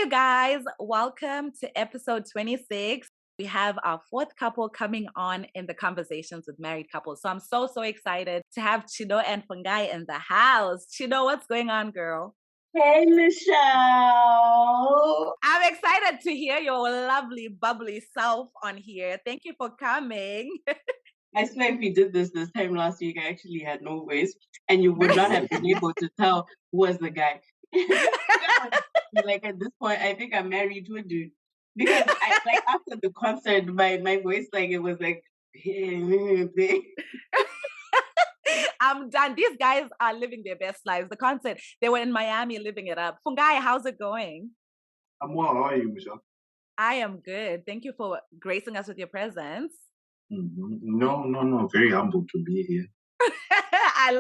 you guys. Welcome to episode 26. We have our fourth couple coming on in the conversations with married couples. So I'm so excited to have Chido and Fungai in the house. Chido, what's going on, girl? Hey, Michelle. I'm excited to hear your lovely, bubbly self on here. Thank you for coming. I swear if we did this time last week, I actually had no voice, and you would not have been able to tell who was the guy. Like at this point, I think I'm married to a dude. Because I like after the concert, my voice, like it was like I'm done. These guys are living their best lives. The concert, they were in Miami living it up. Fungai, how's it going? I'm well. How are you, Michelle? I am good. Thank you for gracing us with your presence. No. Very humbled to be here. I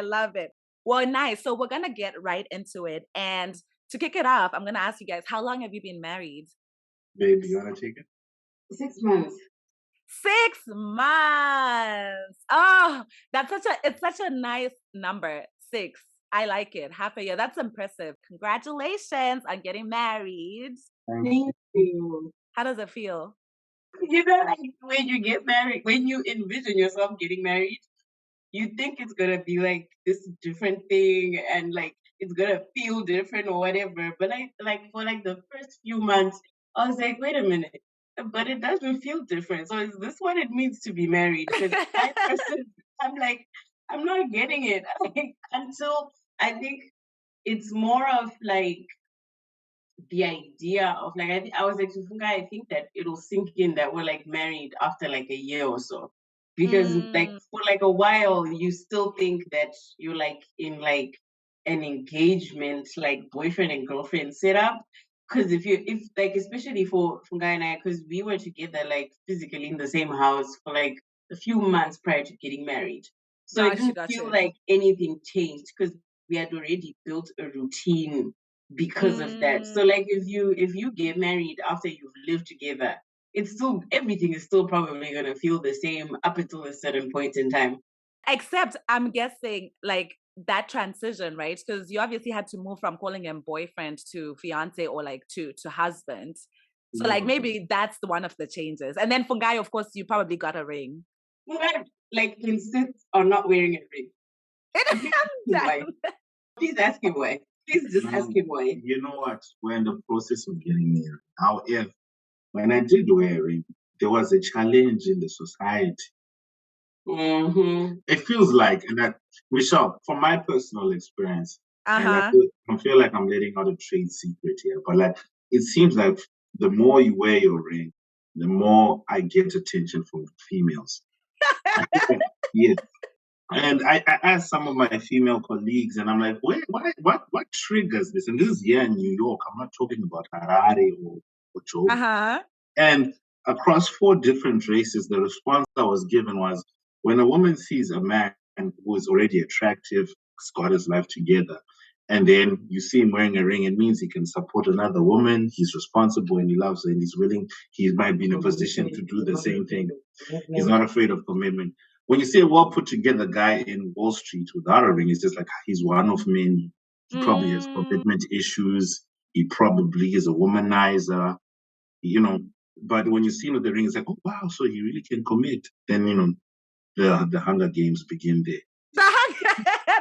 love it. Well, nice. So we're going to get right into it. And to kick it off, I'm going to ask you guys, how long have you been married? Baby, you want to take it? 6 months. 6 months. Oh, it's such a nice number. 6. I like it. Half a year. That's impressive. Congratulations on getting married. Thank you. How does it feel? You know, like when you get married, when you envision yourself getting married, you think it's gonna be like this different thing and like it's gonna feel different or whatever. But for the first few months, I was like, wait a minute, but it doesn't feel different. So is this what it means to be married? Because I'm like, I'm not getting it. Like, until I think it's more of like the idea of like I was like to Funga, I think that it'll sink in that we're like married after like a year or so. Because like for like a while you still think that you're like in like an engagement, like boyfriend and girlfriend setup. Because if like especially for Funga and I, because we were together like physically in the same house for like a few months prior to getting married. So it didn't feel like anything changed because we had already built a routine because of that. So like if you get married after you've lived together, it's still everything is still probably gonna feel the same up until a certain point in time. Except I'm guessing like that transition, right? Because you obviously had to move from calling him boyfriend to fiance or like to husband. So like maybe that's one of the changes. And then Fungai, of course, you probably got a ring. Fungai like insists on not wearing a ring. Please ask him why. Please just ask him why. You know what? We're in the process of getting married. However, when I did wear a ring, there was a challenge in the society. Mm-hmm. It feels like, and that, Michelle, from my personal experience, and I feel like I'm letting out a trade secret here, but like it seems like the more you wear your ring, the more I get attention from females. Yes. And I asked some of my female colleagues, and I'm like, wait, what triggers this? And this is here in New York. I'm not talking about Harare or Joburg. And across 4 different races, the response I was given was, when a woman sees a man who is already attractive, has got his life together, and then you see him wearing a ring, it means he can support another woman, he's responsible and he loves her and he's willing, he might be in a position to do the same thing. He's not afraid of commitment. When you see a well put together guy in Wall Street without a ring, it's just like he's one of many. He probably has commitment issues. He probably is a womanizer, you know. But when you see him with the ring, it's like, oh wow, so he really can commit. Then the Hunger Games begin there.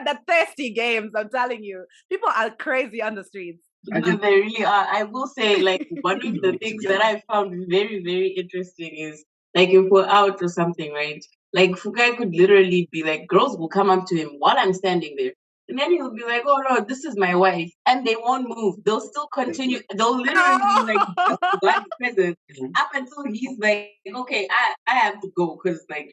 The thirsty games, I'm telling you. People are crazy on the streets. They really are. I will say, like, one of the things that I found very, very interesting is, like, if we're out or something, right? Like, Fukai could literally be like, girls will come up to him while I'm standing there. And then he'll be like, oh, no, this is my wife. And they won't move. They'll still continue. They'll literally, like, black present up until he's like, okay, I have to go because, like,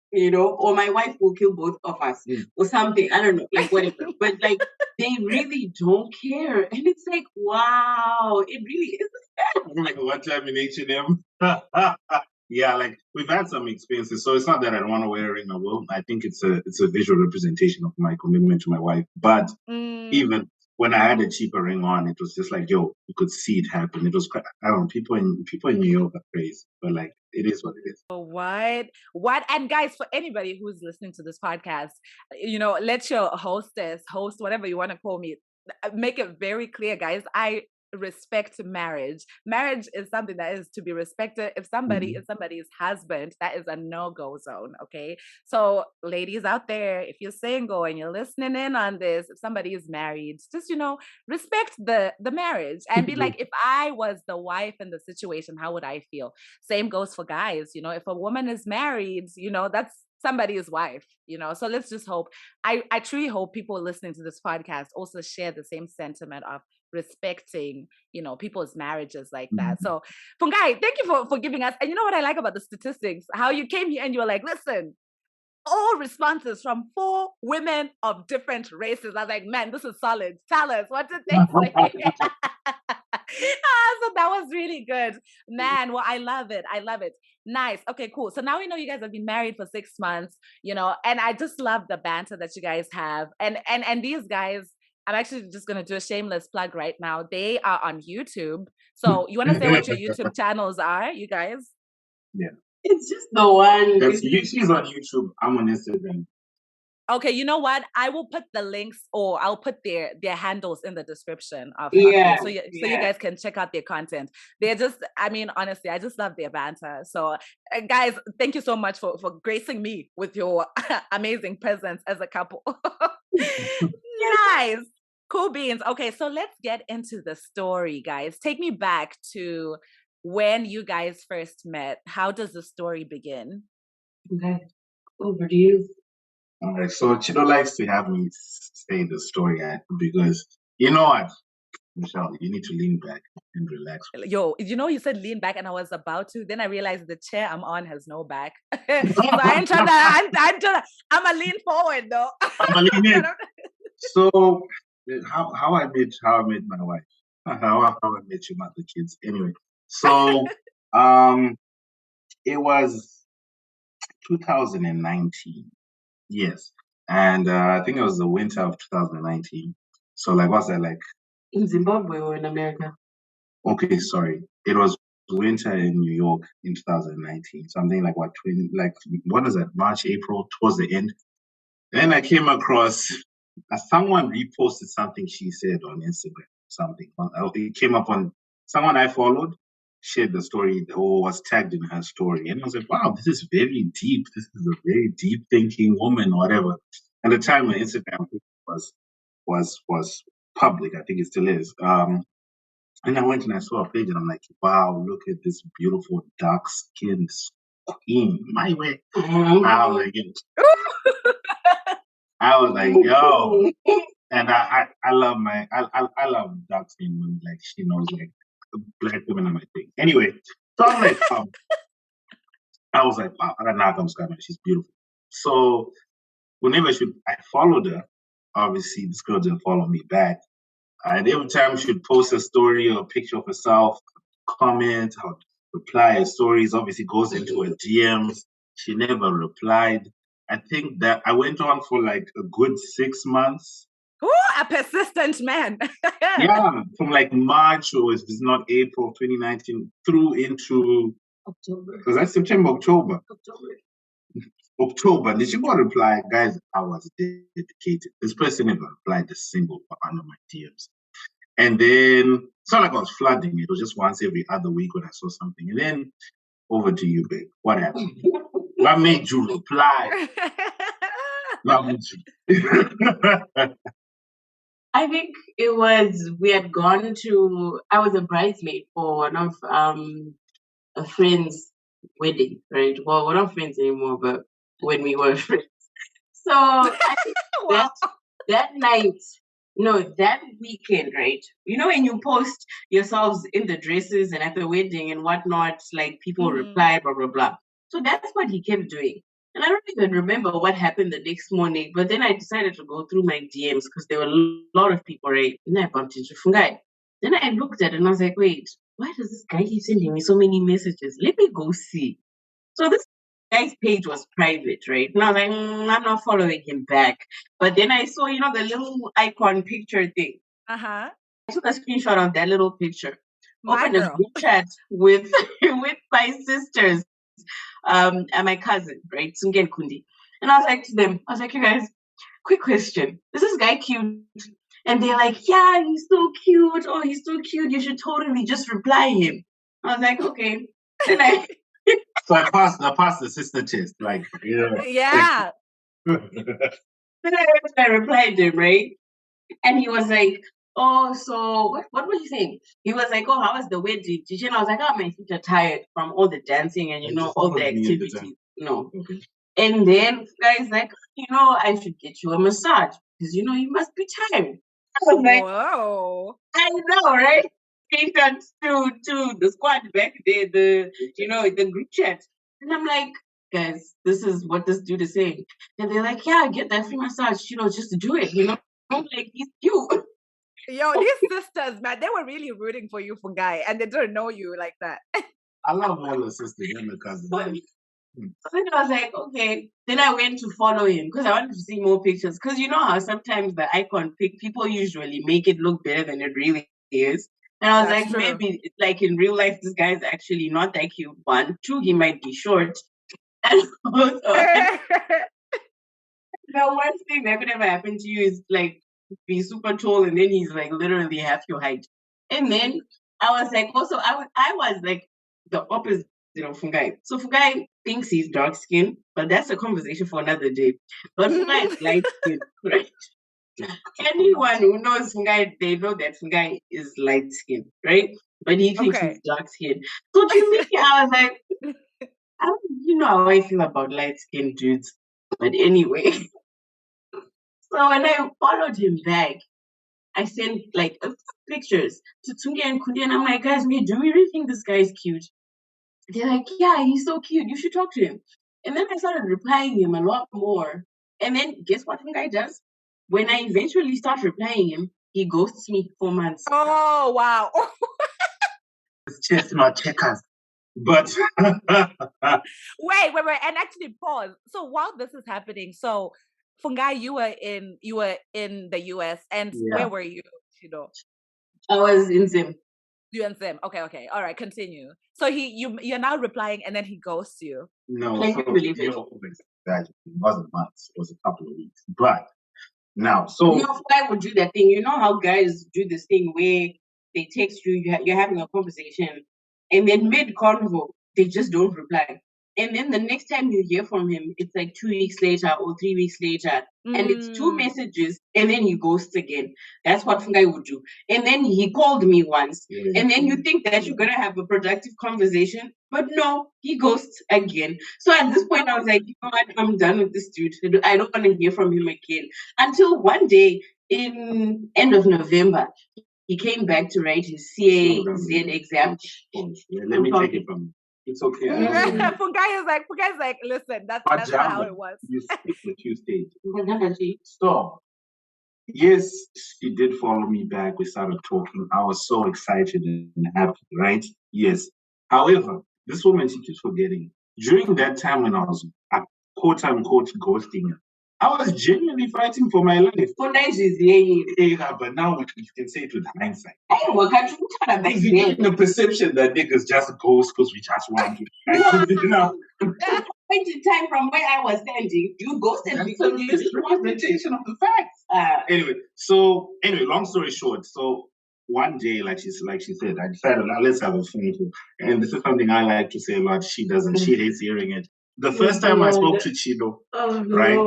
or my wife will kill both of us or something. I don't know, like whatever. But like they really don't care. And it's like, wow, it really is that. Like one time in H&M. Yeah, like we've had some experiences. So it's not that I don't want to wear a ring, I will. I think it's a visual representation of my commitment to my wife. But even when I had a cheaper ring on, it was just like, yo, you could see it happen. It was, I don't know, people in New York are crazy, but like, it is what it is. What? And guys, for anybody who's listening to this podcast, let your host, whatever you want to call me, make it very clear, guys. I respect marriage. Marriage is something that is to be respected. If somebody is somebody's husband, that is a no-go zone. Okay. So ladies out there, if you're single and you're listening in on this, if somebody is married, just, respect the marriage and be like, if I was the wife in the situation, how would I feel? Same goes for guys. If a woman is married, that's somebody's wife, so let's just hope. I truly hope people listening to this podcast also share the same sentiment of respecting, people's marriages like that. So Fungai, thank you for giving us. And you know what I like about the statistics, how you came here and you were like, listen, all responses from 4 women of different races. I was like, man, this is solid. Tell us, what did they say? So that was really good, man. Well, I love it. Nice. Okay, cool. So now we know you guys have been married for 6 months, and I just love the banter that you guys have. And these guys, I'm actually just going to do a shameless plug right now. They are on YouTube. So you want to say what your YouTube channels are, you guys? Yeah. It's just the one. She's on YouTube. I'm on Instagram. Okay, you know what? I will put the links, or I'll put their handles in the description of so you guys can check out their content. They're just, honestly, I just love their banter. So guys, thank you so much for gracing me with your amazing presence as a couple. Nice. Cool beans. Okay, so let's get into the story, guys. Take me back to when you guys first met. How does the story begin? Okay, over to you. All right, so Chido likes to have me say the story because you know what, Michelle, you need to lean back and relax. Yo, you said lean back, and I was about to. Then I realized the chair I'm on has no back. So I ain't trying to. I'm a lean forward though. I'm a lean in. So how I met my wife, how I met your mother, kids. Anyway, so it was 2019. Yes. And I think it was the winter of 2019. So what's that like? In Zimbabwe or in America? Okay, sorry. It was winter in New York in 2019. Something like what is that? March, April, towards the end. Then I came across someone reposted something she said on Instagram. Something. It came up on someone I followed, shared the story or was tagged in her story. And I was like, wow, this is very deep. This is a very deep thinking woman or whatever. At the time, my Instagram was public. I think it still is. And I went and I saw a page and I'm like, wow, look at this beautiful dark-skinned queen. My way. I was like, yo. And I love I love dark-skinned women. Like, she knows, like, black women are my thing. Anyway, so I'm like, I was like, wow, she's beautiful. So whenever I followed her, obviously this girl didn't follow me back. And every time she'd post a story or a picture of herself, comment, I would reply. Her stories obviously goes into her DMs. She never replied. I think that I went on for like a good 6 months. Ooh, a persistent man. Yeah, from like March, or if it's not April 2019, through into October. Was that September, October? October. Did she go reply? Guys, I was dedicated. This person never replied a single one of my DMs. And then it's not like I was flooding it. It was just once every other week when I saw something. And then over to you, babe. What happened? What made you reply? What made you? I think it was, we had gone to, I was a bridesmaid for one of a friend's wedding, right? Well, we're not friends anymore, but when we were friends. So I think wow. that night, no, that weekend, right? You know, when you post yourselves in the dresses and at the wedding and whatnot, like people reply, blah, blah, blah. So that's what he kept doing. And I don't even remember what happened the next morning, but then I decided to go through my DMs because there were a lot of people, right? And I bumped into Fungai. Then I looked at it and I was like, wait, why does this guy keep sending me so many messages? Let me go see. So this guy's page was private, right? And I was like, I'm not following him back. But then I saw, you know, the little icon picture thing. I took a screenshot of that little picture. Opened a group chat with my sisters. And my cousin, right? Sungi and Kundi. And I was like to them, you guys, quick question. Is this guy cute? And they're like, yeah, he's so cute. Oh, he's so cute. You should totally just reply him. I was like, okay. Then so I passed the sister test. Like, yeah. Then I replied him, right? And he was like, oh, so what was he saying? He was like, oh, how was the wedding? And I was like, oh, my feet are tired from all the dancing and all the activities. Okay. And then guy's like, I should get you a massage because you must be tired. I was like, whoa, I know, right? He got to the squad back there, the group chat, and I'm like, guys, this is what this dude is saying, and they're like, yeah, get that free massage, just to do it, I'm like, he's cute. Yo, these sisters, man, they were really rooting for you, Fungai, and they didn't know you like that. I love all the sisters and the cousins. So then I was like, okay. Then I went to follow him because I wanted to see more pictures. Because you know how sometimes the icon pic, people usually make it look better than it really is. And I was like, maybe like in real life, this guy is actually not that cute. 1, 2, he might be short. And also, the worst thing that could ever happen to you is like be super tall and then he's like literally half your height. And then I was like, also, I was like the opposite of Fungai. So Fungai thinks he's dark skinned, but that's a conversation for another day. But Fungai is light skinned, right? Anyone who knows Fungai, they know that Fungai is light skinned, right? But he thinks he's dark skinned. So to me, I was like, you know how I feel about light skinned dudes. But anyway, so when I followed him back, I sent like pictures to Tungi and Kundi, and I'm like, guys, do we really think this guy is cute? They're like, yeah, he's so cute. You should talk to him. And then I started replying him a lot more. And then guess what Fungai does? When I eventually start replying him, he ghosts me for months. Oh, wow. It's just my checkers. But wait, and actually pause. So while this is happening, so Fungai, you were in the US, and where were you? I was in Zim. You and Zim. Okay. All right, continue. So you're now replying, and then he ghosts you. No, can you believe it? It wasn't months. It was a couple of weeks. But now, so Fungai would do that thing. You know how guys do this thing where they text you, you're having a conversation, and then mid-convo, they just don't reply. And then the next time you hear from him, it's like 2 weeks later or 3 weeks later. And it's 2 messages, and then he ghosts again. That's what Fungai would do. And then he called me once. And then you think that you're going to have a productive conversation. But no, he ghosts again. So at this point, I was like, you know what? I'm done with this dude. I don't want to hear from him again. Until one day, in end of November, he came back to write his CAZ exam. Let me take it from you. It's okay. Fungai is like, listen, that's not how it was. You speak the Tuesday. So, yes, she did follow me back. We started talking. I was so excited and happy, right? Yes. However, this woman, she keeps forgetting. During that time when I was quote-unquote ghosting her, I was genuinely fighting for my life. But now you can say it with hindsight. The perception that niggas just ghost because we just want to. Point in time from where I was standing, you ghosted because you just representation of the facts. Anyway, long story short, so one day, like she said, I decided, let's have a phone call. And this is something I like to say a lot. She doesn't. She hates hearing it. The first time I spoke to Chido, right?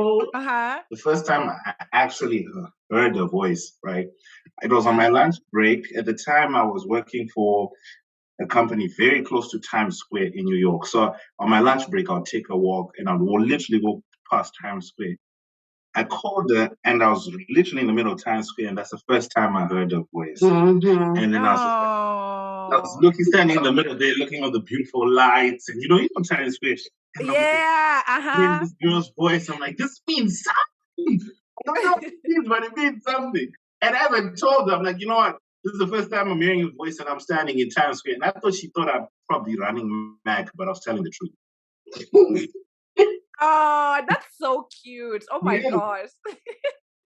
The first time I actually heard her voice, right? It was on my lunch break. At the time, I was working for a company very close to Times Square in New York. So on my lunch break, I'll take a walk and I'll literally go past Times Square. I called her and I was literally in the middle of Times Square, and that's the first time I heard her voice. And then I was looking, standing in the middle there, looking at the beautiful lights, and you know Times Square. And this girl's voice, I'm like, this means something. I don't know what it means, but it means something. And as I told her, I'm like, you know what? This is the first time I'm hearing your voice and I'm standing in Times Square. And I thought she thought I'm probably running mad, but I was telling the truth. Oh, that's so cute. Oh my gosh.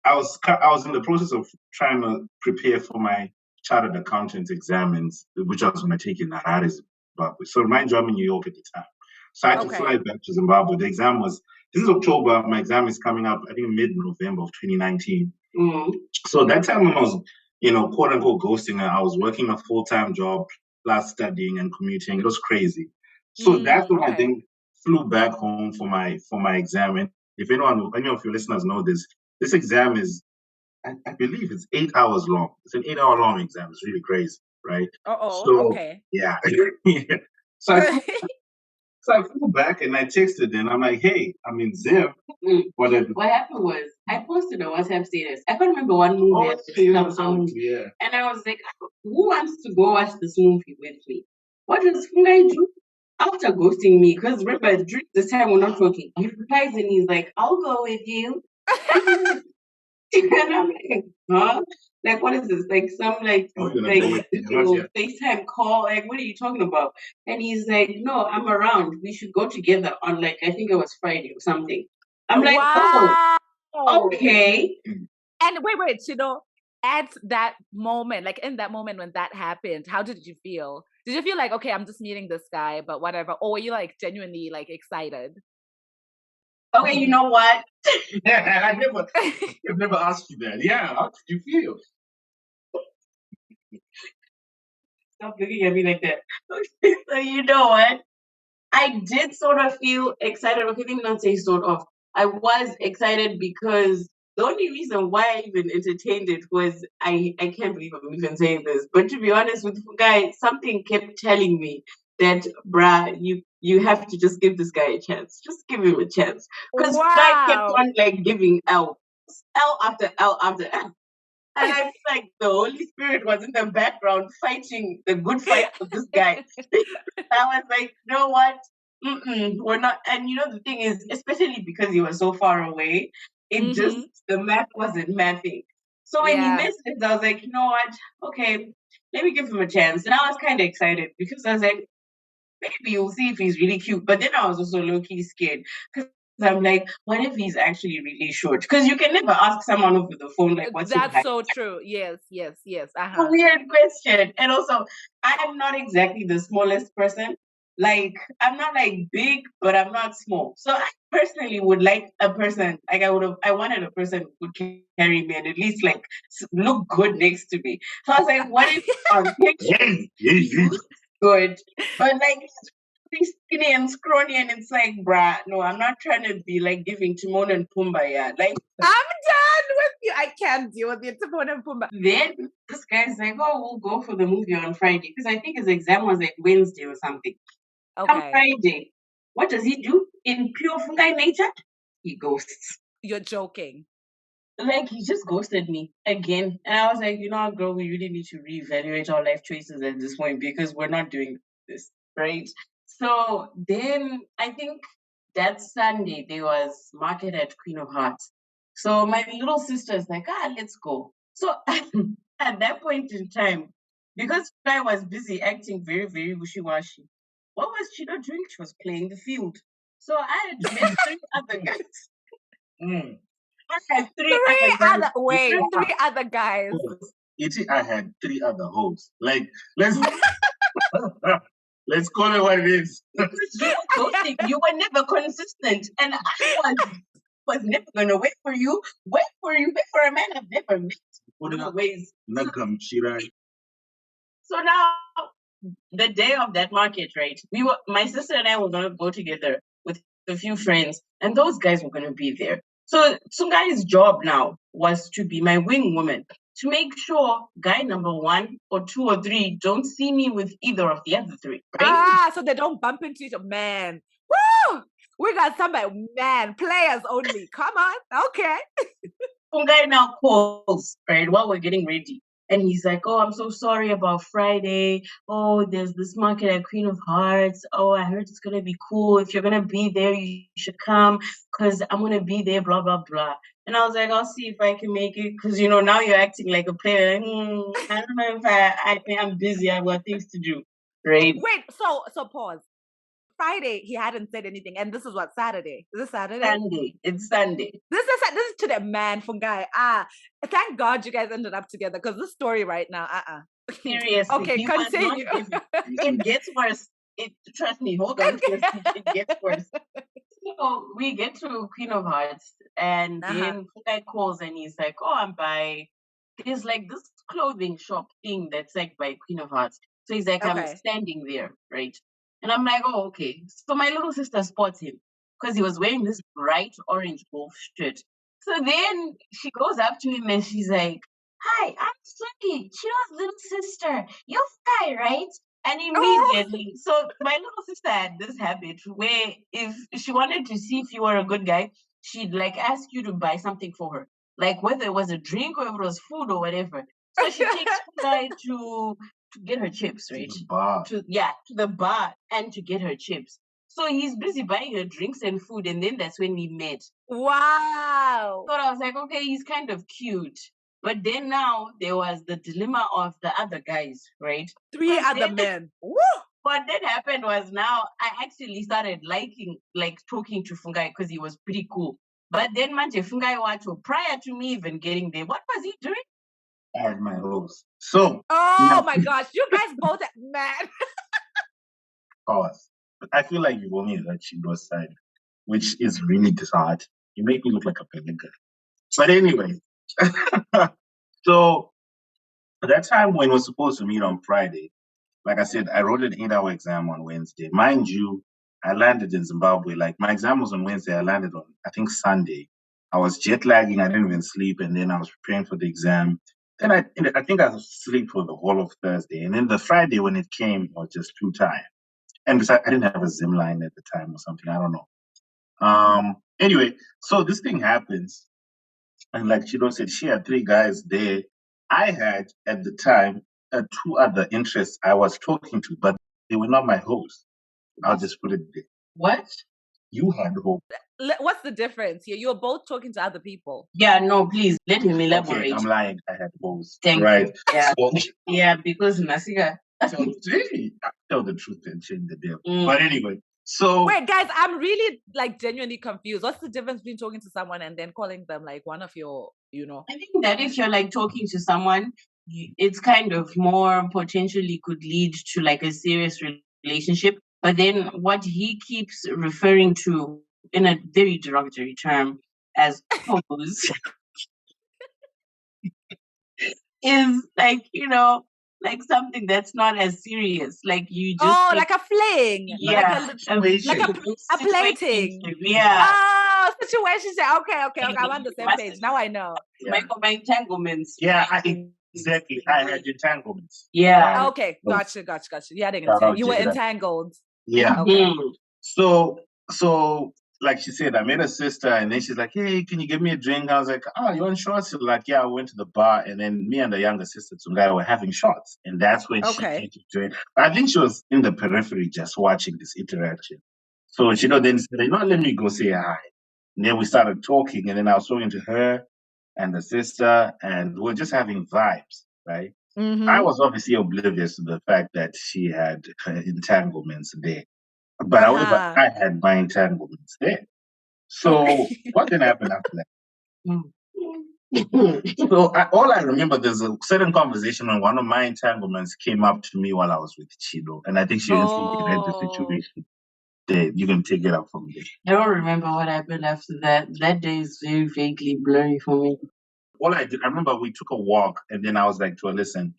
I was in the process of trying to prepare for my chartered accountant exams, which I was going to take in Harare, Zimbabwe. So my job in New York at the time. So I had to fly back to Zimbabwe. The exam was, this is October. My exam is coming up, I think, mid-November of 2019. So that time when I was, quote unquote ghosting her, I was working a full-time job plus studying and commuting. It was crazy. So that's when I then flew back home for my exam. And if any of your listeners know this exam is, I believe it's 8 hours long. It's an 8-hour long exam. It's really crazy, right? Okay. Yeah. So I flew back and I texted and I'm like, hey, I'm in Zim. What happened was I posted a WhatsApp status. I can't remember one movie. And I was like, who wants to go watch this movie with me? What does Fungai do after ghosting me? Because remember, during this time we're not talking. He replies and he's like, I'll go with you. And I'm like, huh? Like, what is this? Like, some FaceTime call? Like, what are you talking about? And he's like, no, I'm around. We should go together on, like, I think it was Friday or something. I'm like, oh, okay. And wait, Chido, at that moment, like in that moment when that happened, how did you feel? Did you feel like, okay, I'm just meeting this guy, but whatever? Or were you like genuinely like excited? Okay, you know what? I've never asked you that. Yeah, how did you feel? Stop looking at me like that. So you know what? I did sort of feel excited. Okay, let me not say sort of. I was excited because the only reason why I even entertained it was I can't believe I'm even saying this. But to be honest with you guys, something kept telling me that, bruh, you have to just give this guy a chance. Just give him a chance. Because guy kept on like giving L after L after L. And I feel like the Holy Spirit was in the background fighting the good fight for this guy. I was like, you know what? We're not. And the thing is, especially because he was so far away, it just, the math wasn't mathing. So when he missed it, I was like, you know what? Okay, let me give him a chance. And I was kind of excited because I was like, maybe you'll see if he's really cute. But then I was also low-key scared because I'm like, what if he's actually really short? Because you can never ask someone over the phone, like, what's your height? That's so true. Yes. A weird question. And also, I'm not exactly the smallest person. Like, I'm not like big, but I'm not small. So I personally would like a person, like I wanted a person who could carry me and at least like look good next to me. So I was like, what if on pictures he looks good, but like he's skinny and scrawny, and it's like, bruh, no, I'm not trying to be like giving Timon and Pumbaa. Yeah, like I'm done with you. I can't deal with you, Timon and Pumbaa. Then this guy's like, oh, we'll go for the movie on Friday because I think his exam was like Wednesday or something. Okay. On Friday, what does he do? In pure Fungai nature, he ghosts. You're joking. Like, he just ghosted me again. And I was like, you know what, girl, we really need to reevaluate our life choices at this point because we're not doing this, right? So then I think that Sunday there was market at Queen of Hearts. So my little sister's like, let's go. So at that point in time, because I was busy acting very, very wishy-washy, what was Chido doing? She was playing the field. So I had met 3 other guys. I had 3 other guys. I had 3 other hoes. Like, let's let's call it what it is. Because you were ghosting. You were never consistent. And I was never going to wait for you. Wait for a man I've never met. So now, the day of that market, right? My sister and I were going to go together with a few friends. And those guys were going to be there. So Sungai's job now was to be my wing woman, to make sure guy number 1 or 2 or 3 don't see me with either of the other 3, right? So they don't bump into each other. Man, woo! We got somebody, man, players only. Come on, okay. Fungai now calls, right, while we're getting ready. And he's like, oh, I'm so sorry about Friday. Oh, there's this market at Queen of Hearts. Oh, I heard it's going to be cool. If you're going to be there, you should come because I'm going to be there, blah, blah, blah. And I was like, I'll see if I can make it because, now you're acting like a player. I don't know if I'm busy. I've got things to do, right? Wait, so pause. Friday, he hadn't said anything. And this is what, Saturday? Is this Saturday? Sunday. It's Sunday. This is to the man, Fungai. Thank God you guys ended up together because this story right now, Seriously. Okay, continue. It gets worse. Trust me, hold on. It gets worse. So we get to Queen of Hearts, and then Fungai calls and he's like, "Oh, I'm by." There's like this clothing shop thing that's like by Queen of Hearts. So he's like, I'm standing there, right? And I'm like, oh, okay. So my little sister spots him because he was wearing this bright orange golf shirt. So then she goes up to him and she's like, "Hi, I'm Suki, Chido's little sister. You're Fungai, right?" And immediately, so my little sister had this habit where if she wanted to see if you were a good guy, she'd like ask you to buy something for her, like whether it was a drink or if it was food or whatever. So she takes Fungai to get her chips, right? To the bar and to get her chips. So he's busy buying her drinks and food, and then that's when we met. Wow. So I was like, okay, he's kind of cute. But then now there was the dilemma of the other guys, right? 3 other men. Woo! What then happened was now I actually started talking to Fungai because he was pretty cool. But then Manje Fungai Wacho, prior to me even getting there, what was he doing? I had my hose. So my gosh, you guys both mad. Pause. But I feel like you've only heard Chido's side, which is really hard. You make me look like a pelican. But anyway, so at that time when we're supposed to meet on Friday, like I said, I wrote an 8-hour exam on Wednesday. Mind you, I landed in Zimbabwe. Like my exam was on Wednesday. I landed on, I think, Sunday. I was jet lagging. I didn't even sleep. And then I was preparing for the exam. Then I think I was asleep for the whole of Thursday. And then the Friday when it came, I was just too tired. And besides, I didn't have a Zim line at the time or something. I don't know. Anyway, so this thing happens. And like Chido said, she had 3 guys there. I had, at the time, 2 other interests I was talking to, but they were not my hosts. I'll just put it there. What? You had hosts. What's the difference here? You're both talking to other people. Yeah, no, please, let him elaborate. Okay, I'm lying. I had hosts. Thank you. Yeah, yeah, because Nasiga. So, really, I tell the truth and change the deal. But anyway, so... Wait, guys, I'm really, genuinely confused. What's the difference between talking to someone and then calling them, one of your, I think that if you're, talking to someone, it's kind of more potentially could lead to, a serious relationship. But then what he keeps referring to in a very derogatory term as hoes is, something that's not as serious. You just like a fling. Yeah. A plating. Yeah. Oh, situation. Okay. I'm on the same page. Now I know. My entanglements. Yeah, exactly. I had entanglements. Yeah. Okay. Gotcha. You were entangled. Yeah. Okay. So like she said, I met a sister and then she's like, "Hey, can you give me a drink?" I was like, "Oh, you want shots?" She's like, "Yeah." I went to the bar and then me and the younger sister Fungai were having shots. And that's when she came to join. I think she was in the periphery just watching this interaction. So she then said, let me go say hi. And then we started talking and then I was talking to her and the sister and we were just having vibes, right? Mm-hmm. I was obviously oblivious to the fact that she had her entanglements there. But I had my entanglements there. So what then happened after that? So all I remember, there's a certain conversation when one of my entanglements came up to me while I was with Chido. And I think she read the situation. There, you can take it up from there. I don't remember what happened after that. That day is very vaguely blurry for me. All I remember we took a walk and then I was like to her, "Listen,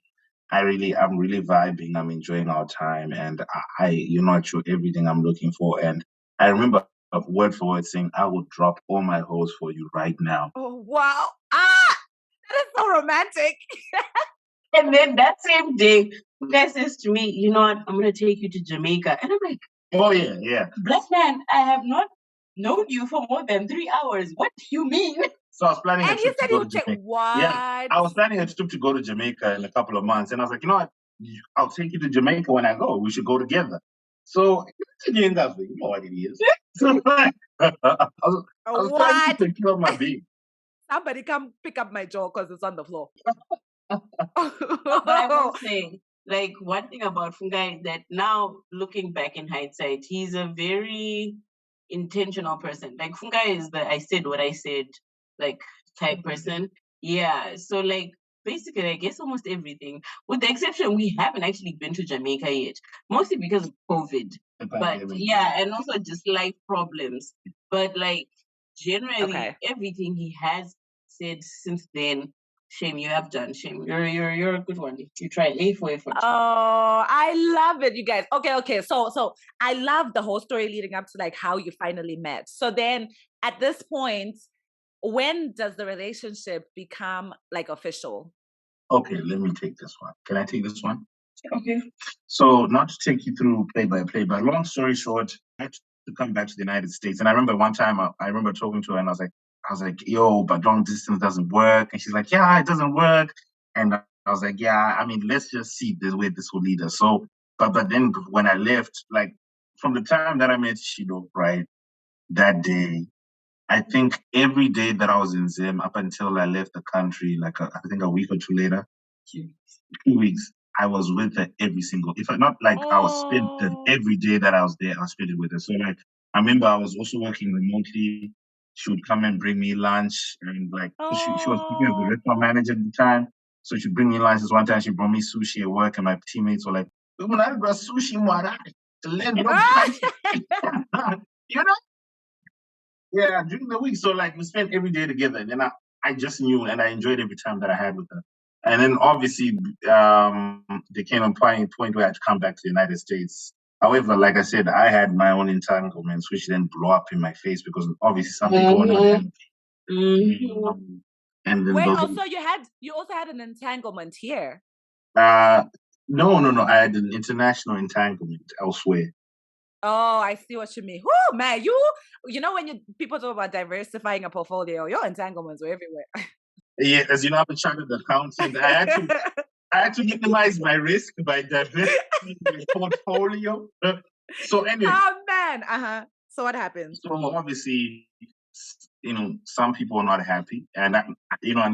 I'm really vibing. I'm enjoying our time, and you're not sure everything I'm looking for." And I remember word for word saying, "I will drop all my hoes for you right now." Oh wow! That is so romantic. And then that same day, the guy says to me, "You know what? I'm gonna take you to Jamaica," and I'm like, "Oh yeah, black man, I have not known you for more than 3 hours. What do you mean?" So I was planning a trip to go to Jamaica. What? Yeah, I was planning a trip to go to Jamaica in a couple of months. And I was like, "You know what? I'll take you to Jamaica when I go. We should go together." So, you know what it is. So, I was planning to secure my baby. Somebody come pick up my jaw because it's on the floor. But I will say, one thing about Fungai is that now, looking back in hindsight, he's a very intentional person. Fungai is the I said what I said type person. Yeah. So basically I guess almost everything. With the exception we haven't actually been to Jamaica yet. Mostly because of COVID. But yeah, and also just life problems. But like generally, everything he has said since then, shame you have done. Shame you're a good one. You try A for effort. Oh, I love it, you guys. Okay. So I love the whole story leading up to like how you finally met. So then at this point, when does the relationship become like official? Okay, let me take this one. Can I take this one? Okay. So not to take you through play by play, but long story short, I had to come back to the United States. And I remember one time I remember talking to her and I was like, yo, but long distance doesn't work. And she's like, yeah, it doesn't work. And I was like, yeah, I mean, let's just see this way this will lead us. So, but then when I left, like from the time that I met Chido, right, that day, I think every day that I was in Zim up until I left the country, like I think a week or two later, 2 weeks, I was with her every single. If not like I was spent every day that I was there, I spent it with her. So like I remember I was also working remotely. She would come and bring me lunch, and like she was working as the restaurant manager at the time, so she'd bring me lunch. This one time she brought me sushi at work, and my teammates were like, "When I got sushi, you know." Yeah, during the week. So like we spent every day together, and then I just knew, and I enjoyed every time that I had with her. And then obviously there came a point where I had to come back to the United States. However, like I said, I had my own entanglements, which then blew up in my face because obviously something going on. And then wait, also you also had an entanglement here. No. I had an international entanglement elsewhere. Oh, I see what you mean. Whoo, man, you know when people talk about diversifying a portfolio, your entanglements were everywhere. Yeah, as you know, I'm a chartered accountant. I had to minimize my risk by diversifying my portfolio. So anyway. Oh man, So what happened? So obviously, some people are not happy, and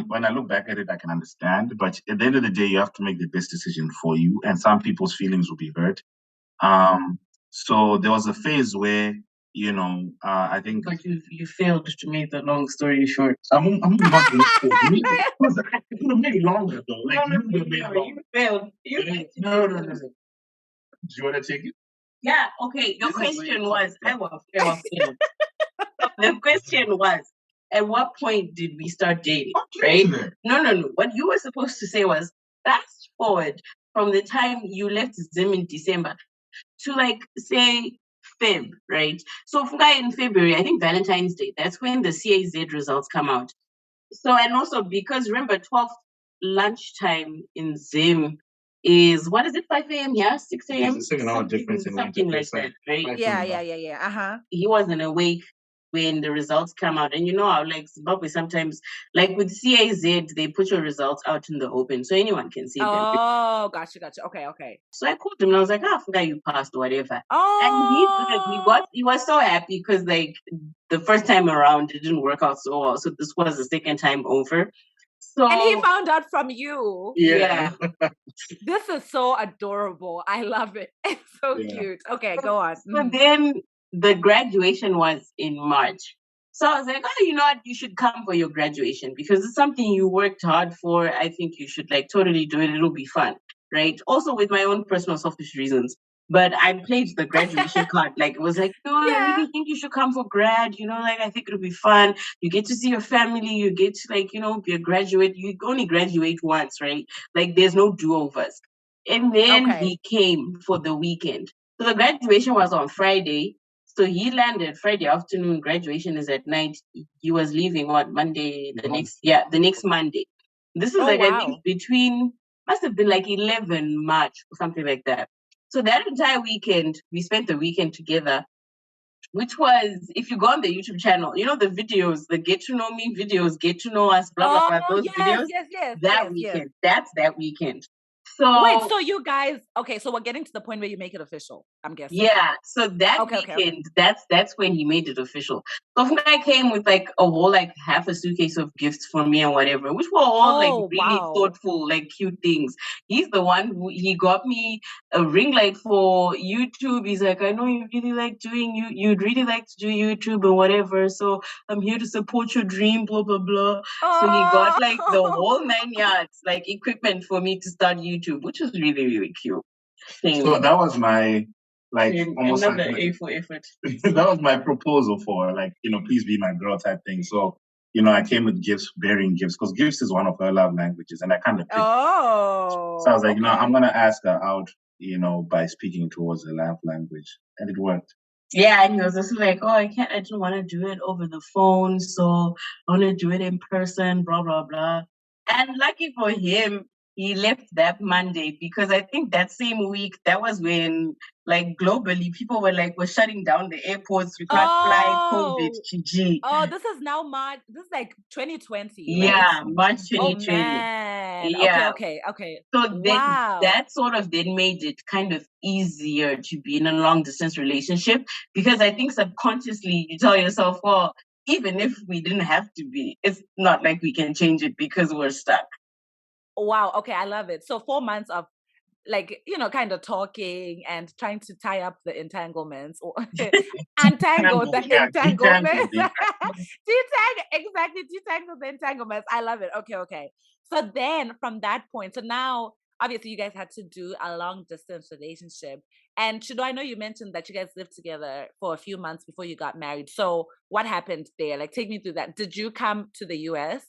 when I look back at it, I can understand. But at the end of the day, you have to make the best decision for you, and some people's feelings will be hurt. So there was a phase where, I think. Like you failed to make the long story short. I'm not because I could have made it longer though. Like you failed. No. Do you want to take it? Yeah. Okay. Your question was, I was failed. The question was, at what point did we start dating? Right? No. What you were supposed to say was, fast forward from the time you left Zim in December to like say Feb, right? So Fungai in February, I think Valentine's Day, that's when the CAZ results come out. So, and also because remember 12th lunchtime in Zim is, what is it, 5 a.m. Yeah, 6 a.m. It's a 7-hour difference in something like that, right? Yeah. He wasn't awake when the results come out. And you know how like Zimbabwe sometimes, like with CAZ, they put your results out in the open so anyone can see them. Oh, gotcha. Okay. So I called him and I was like, Fungai, you passed, whatever. And he was so happy because like the first time around it didn't work out so well. So this was the second time over. So, and he found out from you. Yeah. This is so adorable. I love it. It's so cute. Okay, go on. So then the graduation was in March. So I was like, you know what? You should come for your graduation because it's something you worked hard for. I think you should like totally do it. It'll be fun, right? Also with my own personal selfish reasons. But I played the graduation card. Like, it was like, no, I really think you should come for grad. Like, I think it'll be fun. You get to see your family. You get to, like, be a graduate. You only graduate once, right? Like, there's no do-overs. And then he came for the weekend. So the graduation was on Friday. So he landed Friday afternoon. Graduation is at night. He was leaving, Monday? The next Monday. This is I think must have been like 11 March or something like that. So that entire weekend, we spent the weekend together, which was, if you go on the YouTube channel, the videos, the get to know me videos, get to know us, blah, blah, blah, those videos. Yes. That weekend. That's that weekend. So wait, so you guys, so we're getting to the point where you make it official, I'm guessing. Yeah, so that weekend, that's when he made it official. So Fungai came with like a whole like half a suitcase of gifts for me and whatever, which were all like really thoughtful, like cute things. He's the one he got me a ring light for YouTube. He's like, I know you really like doing you'd really like to do YouTube and whatever, so I'm here to support your dream, blah blah blah. So he got like the whole 9 yards, like equipment for me to start YouTube, which was really, really cute. So that was my like almost another like, A for effort. That was my proposal for like, please be my girl type thing. So, I came with gifts, bearing gifts, because gifts is one of her love languages, and I kind of picked. So I was like, I'm gonna ask her out, by speaking towards her love language, and it worked. Yeah, and he was just like, I don't want to do it over the phone, so I want to do it in person, blah, blah, blah. And lucky for him, he left that Monday, because I think that same week, that was when, like, globally, people were shutting down the airports. You can't fly, COVID, GG. Oh, this is now March. This is like 2020, yeah, right? March 2020. Oh, man. Yeah. Okay. So then that sort of then made it kind of easier to be in a long distance relationship, because I think subconsciously you tell yourself, well, even if we didn't have to be, it's not like we can change it because we're stuck. Wow. Okay. I love it. So 4 months of like, kind of talking and trying to tie up the entanglements or untangle the entanglements. Detangle the entanglements. I love it. Okay. So then from that point, so now obviously you guys had to do a long distance relationship. And Chido, I know you mentioned that you guys lived together for a few months before you got married. So what happened there? Like, take me through that. Did you come to the US?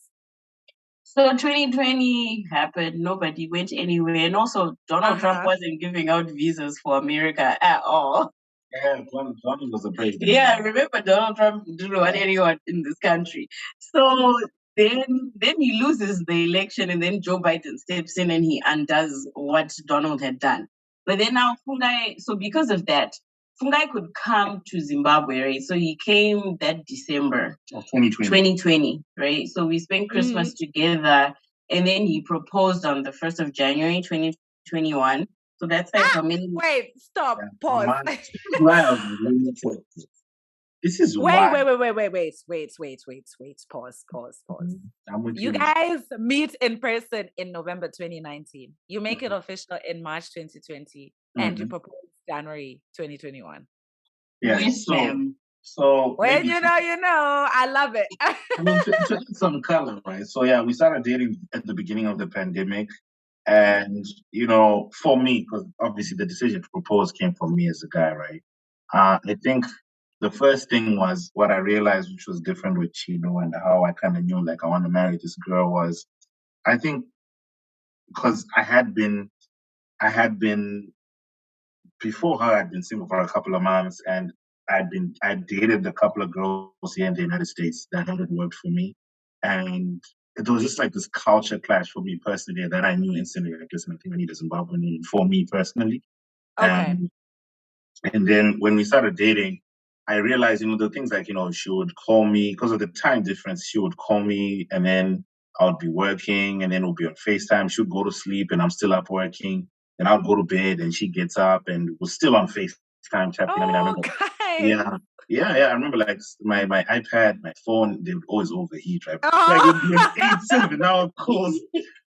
So 2020 happened. Nobody went anywhere. And also, Donald Trump wasn't giving out visas for America at all. Yeah, Donald was the president. Yeah, remember Donald Trump didn't want anyone in this country. So then he loses the election, and then Joe Biden steps in and he undoes what Donald had done. But then now Fungai, so because of that, Fungai could come to Zimbabwe, right? So he came that December of 2020, right? So we spent Christmas together, and then he proposed on the 1st of January, 2021. So that's like how many... Wait, stop, pause. This is wait, pause. You guys meet in person in November 2019. You make it official in March 2020, and you propose January 2021. Yeah, so when you know, I love it. I mean, to some color, right? So yeah, we started dating at the beginning of the pandemic. And, for me, because obviously the decision to propose came from me as a guy, right? I think the first thing was what I realized, which was different with Chido and how I kind of knew, like, I want to marry this girl was, I think, because I had been, before her, I'd been single for a couple of months, and I dated a couple of girls here in the United States that hadn't worked for me. And it was just like this culture clash for me personally that I knew instantly, like, listen, I think I need a Zimbabwean for me personally. Okay. And then when we started dating, I realized, the things like, she would call me because of the time difference. She would call me and then I would be working and then we'll be on FaceTime. She would go to sleep and I'm still up working. And I'll go to bed and she gets up and we're still on FaceTime chatting. I remember. Guys. Yeah. I remember like my iPad, my phone, they would always overheat, right? Like it would be an 8-7 hour calls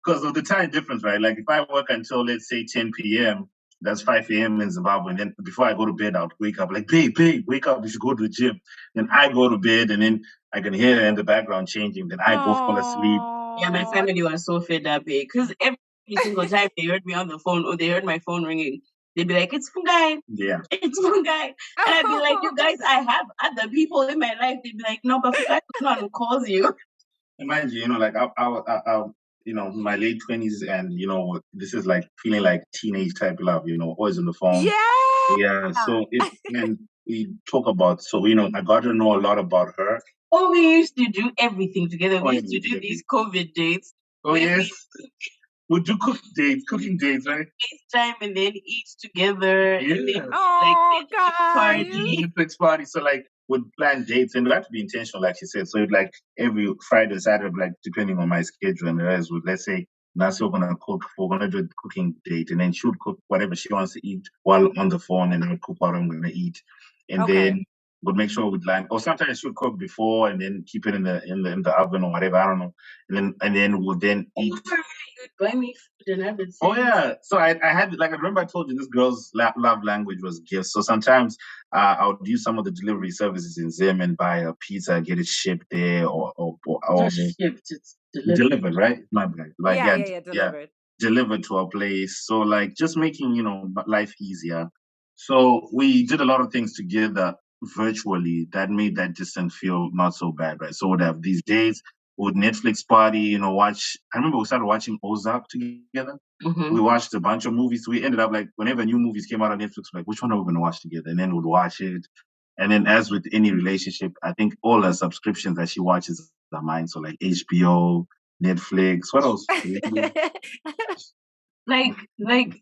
because of the time difference, right? Like if I work until, let's say, 10 p.m., that's 5 a.m. in Zimbabwe. And then before I go to bed, I would wake up like, babe, wake up. We should go to the gym. Then I go to bed and then I can hear her in the background changing. Then I go fall asleep. Yeah, my family was so fed up because every single time they heard me on the phone or they heard my phone ringing, they'd be like, it's Fungai. Yeah. It's Fungai. And I'd be like, you guys, I have other people in my life. They'd be like, no, but Fungai is not who calls you. Mind you, like I my late 20s, and this is like feeling like teenage type love, always on the phone. Yeah. So and we talk about, so I got to know a lot about her. Oh, we used to do everything together. We used to do these COVID dates. Oh yes. We'll do cooking dates, right? FaceTime and then eat together. Yeah. And then, Netflix party. So like would plan dates and we have to be intentional, like she said. So like every Friday, Saturday, like depending on my schedule and the rest, let's say Nasi we're gonna cook, we're gonna do a cooking date, and then she would cook whatever she wants to eat while on the phone, and I'll cook what I'm gonna eat, and then we'd make sure we'd line. Or sometimes she would cook before and then keep it in the oven or whatever. I don't know, and then we'll then eat. Buy me food and everything. Oh yeah, so I had, like, I remember I told you this girl's love language was gifts. So sometimes I would use some of the delivery services in Zim and buy a pizza, get it shipped there, or shipped. It's delivered, right? My bad. Like delivered. Delivered to a place. So like just making life easier. So we did a lot of things together virtually that made that distance feel not so bad, right? So we'd have these days with Netflix party, watch. I remember we started watching Ozark together. Mm-hmm. We watched a bunch of movies. We ended up like, whenever new movies came out on Netflix, like, which one are we going to watch together? And then we'd watch it. And then, as with any relationship, I think all the subscriptions that she watches are mine. So like HBO, Netflix, what else? Like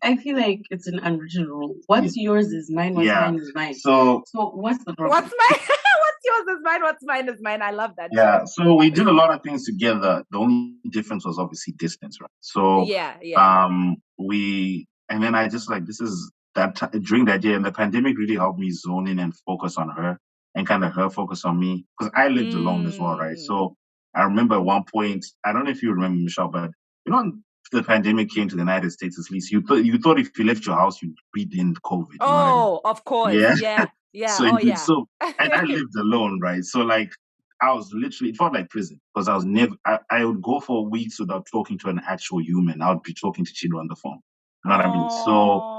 I feel like it's an unwritten rule. What's yours is mine. What's mine is mine. So what's the problem? What's mine? What's yours is mine. What's mine is mine. I love that. Yeah. So we did a lot of things together. The only difference was obviously distance, right? So and then I just like, this is that during that year, and the pandemic really helped me zone in and focus on her, and kind of her focus on me, because I lived alone as well, right? So I remember at one point, I don't know if you remember, Michelle, but the pandemic came to the United States, at least you thought if you left your house, you'd breathe in COVID. Of course. Yeah. So and I lived alone, right? So like, I was literally, it felt like prison, because I was never, I would go for weeks without talking to an actual human. I would be talking to Chido on the phone. You know what I mean? So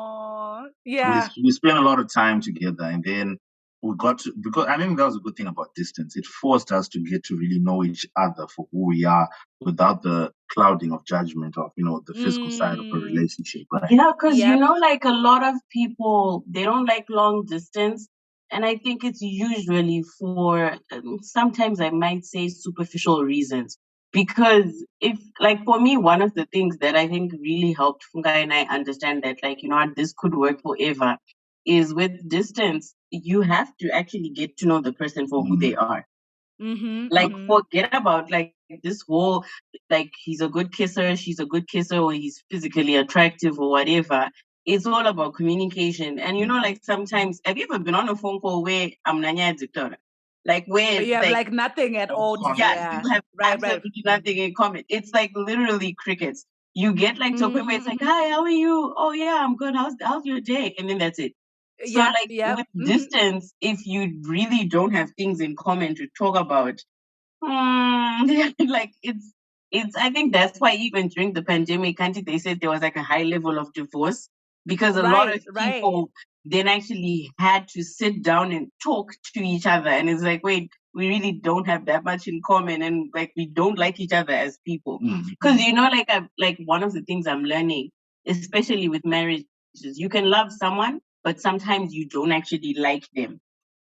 we spent a lot of time together, and then we got to, because I think that was a good thing about distance. It forced us to get to really know each other for who we are, without the clouding of judgment of, the physical side of a relationship, right? Yeah, because like a lot of people, they don't like long distance. And I think it's usually for, sometimes I might say, superficial reasons. Because if, like, for me, one of the things that I think really helped Fungai and I understand that, like, this could work forever, is with distance, you have to actually get to know the person for who they are. Forget about, like, this whole, like, he's a good kisser, she's a good kisser, or he's physically attractive or whatever. It's all about communication. And, like, sometimes, have you ever been on a phone call where I'm Nanya Dictora? Like, where you have like nothing at all. You have absolutely nothing in common. It's like literally crickets. You get like to a point where it's like, hi, how are you? Oh yeah, I'm good. How's your day? And then that's it. So with distance, if you really don't have things in common to talk about, like it's I think that's why even during the pandemic, they said there was like a high level of divorce, because a lot of people then actually had to sit down and talk to each other. And it's like, wait, we really don't have that much in common, and like we don't like each other as people. Because like one of the things I'm learning, especially with marriage, is you can love someone, but sometimes you don't actually like them.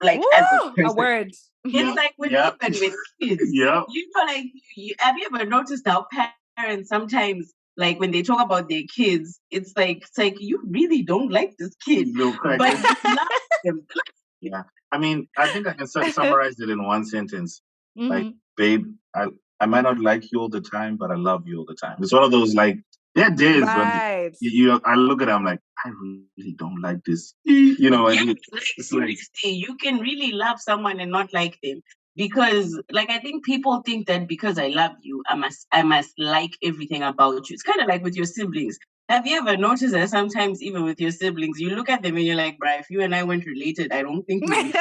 Like, as a person. A word. It's like with even with kids. Like, have you ever noticed how parents sometimes, like, when they talk about their kids, it's like you really don't like this kid, but you love them. Yeah, I mean, I think I can summarize it in one sentence. Like, babe, I might not like you all the time, but I love you all the time. It's one of those, like, there are days when I look at them like, I really don't like this. It's like, you can really love someone and not like them. Because, like, I think people think that because I love you, I must like everything about you. It's kind of like with your siblings. Have you ever noticed that sometimes even with your siblings, you look at them and you're like, bruh, if you and I weren't related, I don't think we would.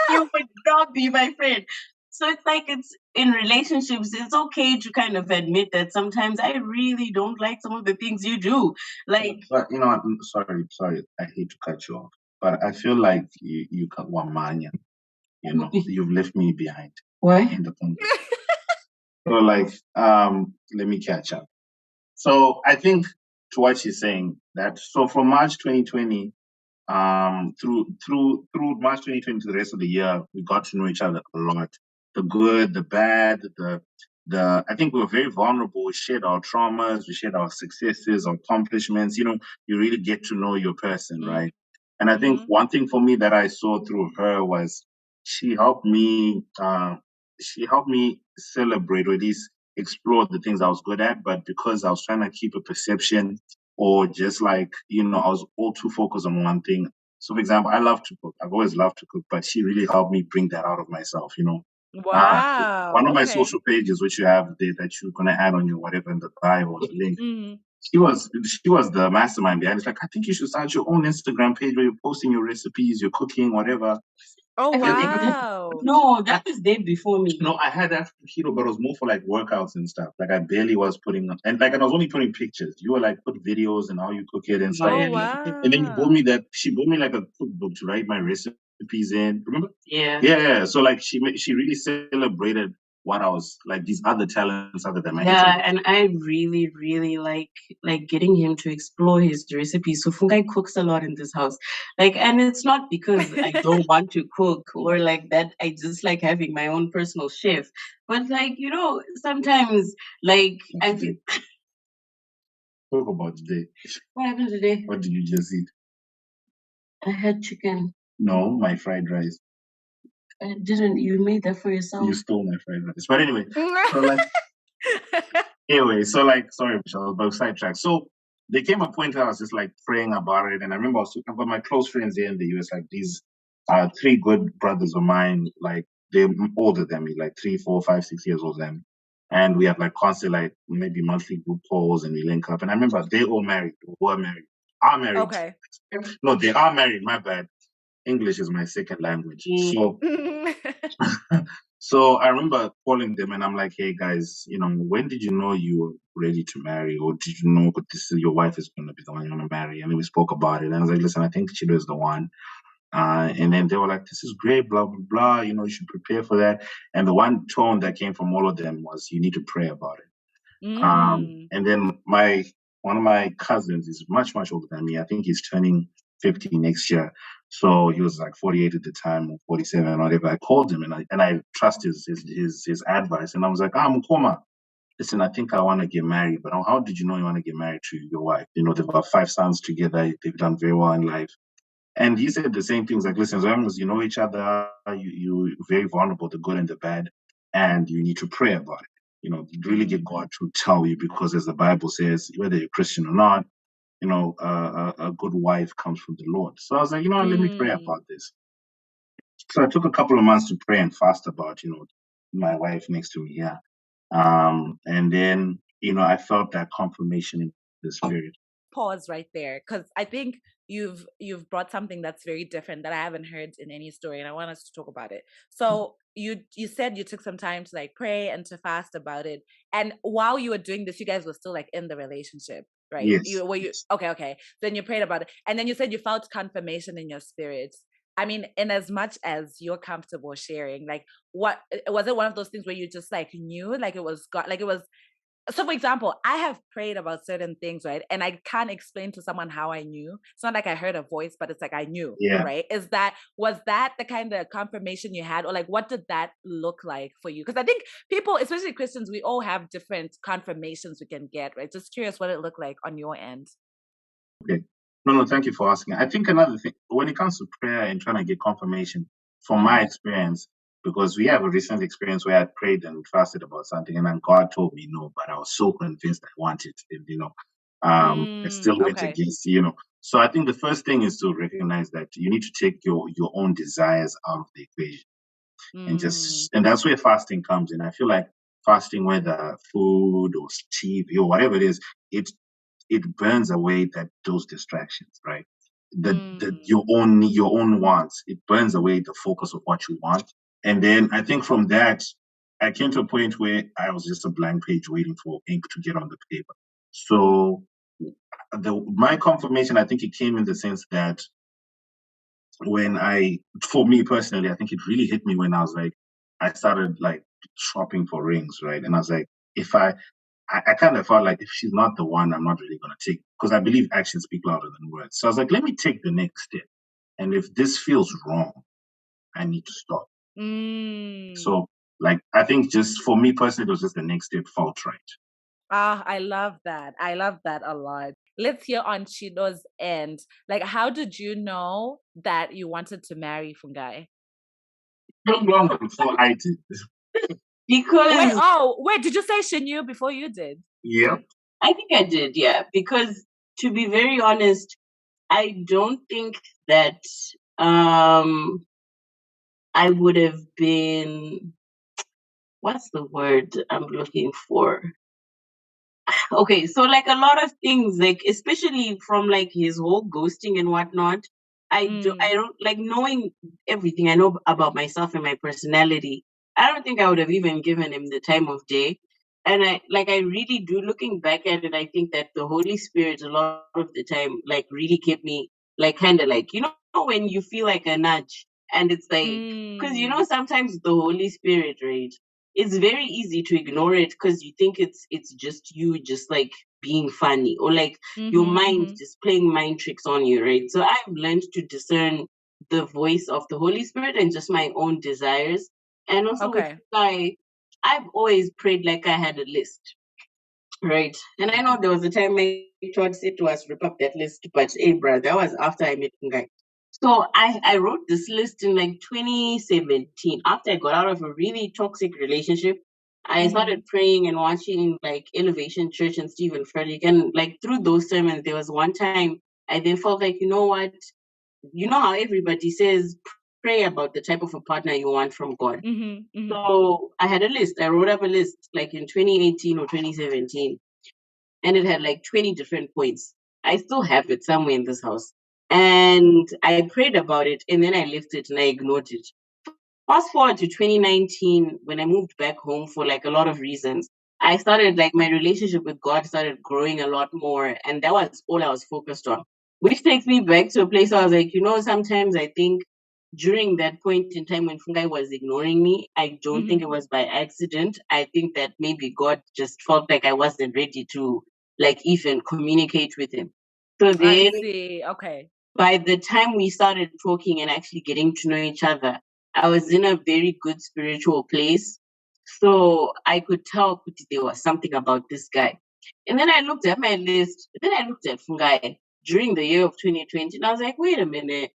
You would not be my friend. So it's like, it's in relationships, it's okay to kind of admit that sometimes I really don't like some of the things you do. Like, but I'm sorry, I hate to cut you off, but I feel like you cut Wamanya. You've left me behind. Why? So like, let me catch up. So I think, to what she's saying, that so from March 2020, through March 2020 to the rest of the year, we got to know each other a lot. The good, the bad, I think we were very vulnerable. We shared our traumas, we shared our successes, our accomplishments. You really get to know your person, right? And I think one thing for me that I saw through her was she helped me celebrate, or at least explore the things I was good at, but because I was trying to keep a perception, or just like, I was all too focused on one thing. So, for example, I love to cook. I've always loved to cook, but she really helped me bring that out of myself, Wow. One of my social pages, which you have there, that you're going to add on your whatever in the bio or the link, she was the mastermind behind it. It's like, I think you should start your own Instagram page where you're posting your recipes, you're cooking, whatever. Oh, I feel like wow. no, that was day before me. No, I had that keto, but it was more for like workouts and stuff. Like I barely was putting and I was only putting pictures. You were like put videos and how you cook it and stuff. Oh, And then you bought me she bought me like a cookbook to write my recipes in. Remember? Yeah. Yeah. So like she really celebrated what I was like, these other talents other than my intellect. And I really, really like getting him to explore his recipes. So Fungai cooks a lot in this house. Like, and it's not because I don't want to cook or like that. I just like having my own personal chef. But like, you know, sometimes like I feel talk about today. What happened today? What did you just eat? I had chicken. No, my fried rice. I didn't. You made that for yourself. You stole my fried rice. But anyway, so like, sorry, Michelle, I was about sidetracked. So there came a point where I was just like praying about it, and I remember I was talking about my close friends here in the US, like these 3 good brothers of mine, like they're older than me, like 3, 4, 5, 6 years older than me. And we have like constant, like maybe monthly group calls, and we link up. And I remember they all married, were married, are married. Okay. No, they are married. My bad. English is my second language. So, so I remember calling them and I'm like, hey guys, you know, when did you know you were ready to marry? Or did you know your wife is going to be the one you're going to marry? And then we spoke about it. And I was like, listen, I think Chido is the one. And then they were like, this is great, blah, blah, blah. You know, you should prepare for that. And the one tone that came from all of them was, you need to pray about it. And then one of my cousins is much, much older than me. I think he's turning 50 next year. So he was like 48 at the time, or 47 or whatever. I called him and I trust his advice. And I was like, Mukoma, listen, I think I want to get married. But how did you know you want to get married to your wife? You know, they've got 5 sons together. They've done very well in life. And he said the same things, like, listen, as long as you know each other, you're very vulnerable, the good and the bad, and you need to pray about it. You know, really get God to tell you, because as the Bible says, whether you're Christian or not, you know, a good wife comes from the Lord. So I was like, you know, let me pray about this. So I took a couple of months to pray and fast about, you know, my wife next to me, yeah. And then, you know, I felt that confirmation in the spirit. Pause right there, because I think you've brought something that's very different that I haven't heard in any story, and I want us to talk about it. So you said you took some time to like pray and to fast about it, and while you were doing this, you guys were still like in the relationship, right? Yes. Okay. Then you prayed about it, and then you said you felt confirmation in your spirit. I mean, in as much as you're comfortable sharing, like, what was it? One of those things where you just like knew, like it was God, like it was. So, for example, I have prayed about certain things, right? And I can't explain to someone how I knew. It's not like I heard a voice, but it's like I knew, right? Was that the kind of confirmation you had? Or like, what did that look like for you? Because I think people, especially Christians, we all have different confirmations we can get, right? Just curious what it looked like on your end. Okay. No, thank you for asking. I think another thing, when it comes to prayer and trying to get confirmation, from my experience, because we have a recent experience where I prayed and fasted about something, and then God told me no, but I was so convinced I wanted it, you know. I still went against, you know. So I think the first thing is to recognize that you need to take your own desires out of the equation. And that's where fasting comes in. I feel like fasting, whether food or TV or whatever it is, it burns away those distractions, right? Your own wants. It burns away the focus of what you want. And then I think from that, I came to a point where I was just a blank page waiting for ink to get on the paper. So my confirmation, I think it came in the sense that for me personally, I think it really hit me when I started like shopping for rings, right? And I was like, I kind of felt like if she's not the one, I'm not really going to take, because I believe actions speak louder than words. So I was like, let me take the next step. And if this feels wrong, I need to stop. So like, I think just for me personally, it was just the next step felt right. I love that. I love that a lot. Let's hear on Chido's end. Like, how did you know that you wanted to marry Fungai? Long before I did. Because wait, did you say she knew before you did? Yeah. I think I did, yeah. Because to be very honest, I don't think that I would have been, what's the word I'm looking for? Okay, so like a lot of things, like especially from like his whole ghosting and whatnot, I don't like knowing everything I know about myself and my personality. I don't think I would have even given him the time of day. And I really do, looking back at it, I think that the Holy Spirit a lot of the time like really kept me like kind of like, when you feel like a nudge, and it's like, because sometimes the Holy Spirit, right, it's very easy to ignore it because you think it's just you just like being funny, or like your mind just playing mind tricks on you, right? So I've learned to discern the voice of the Holy Spirit and just my own desires. And also with I've always prayed like I had a list, right? And I know there was a time my thought said to us, rip up that list, but hey, bro, that was after I met Fungai. So I wrote this list in like 2017 after I got out of a really toxic relationship. I started praying and watching like Elevation Church and Stephen Furtick, and like through those sermons, there was one time I then felt like, you know what, you know how everybody says pray about the type of a partner you want from God. So I had a list. I wrote up a list like in 2018 or 2017, and it had like 20 different points. I still have it somewhere in this house. And I prayed about it, and then I left it and I ignored it. Fast forward to 2019, when I moved back home for like a lot of reasons, I started like my relationship with God started growing a lot more. And that was all I was focused on, which takes me back to a place where I was like, sometimes I think during that point in time when Fungai was ignoring me, I don't think it was by accident. I think that maybe God just felt like I wasn't ready to like even communicate with him. So then, I see. Okay. by the time we started talking and actually getting to know each other, I was in a very good spiritual place. So I could tell there was something about this guy. And then I looked at my list. Then I looked at Fungai during the year of 2020. And I was like, wait a minute.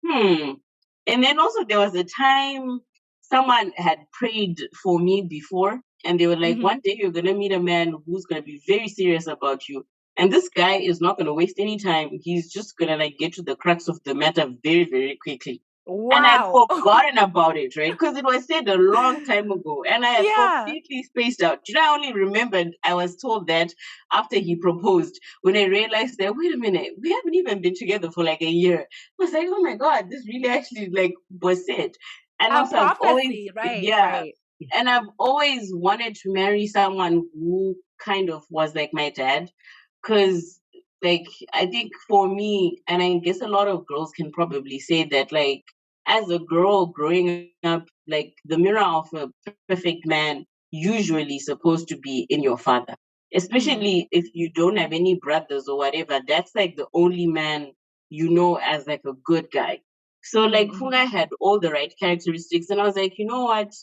And then also there was a time someone had prayed for me before. And they were like, one day you're going to meet a man who's going to be very serious about you. And this guy is not going to waste any time. He's just going to like get to the crux of the matter very, very quickly. Wow. And I'd forgotten about it, right? Because it was said a long time ago. And I had completely spaced out. I only remembered I was told that after he proposed, when I realized that, wait a minute, we haven't even been together for like a year. I was like, oh my God, this really actually like was said. And also prophecy, I've always, right. And I've always wanted to marry someone who kind of was like my dad. Because like I think for me, and I guess a lot of girls can probably say that, like, as a girl growing up, like the mirror of a perfect man usually supposed to be in your father, especially if you don't have any brothers or whatever. That's like the only man you know as like a good guy. So like Fungai had all the right characteristics, and I was like, you know what?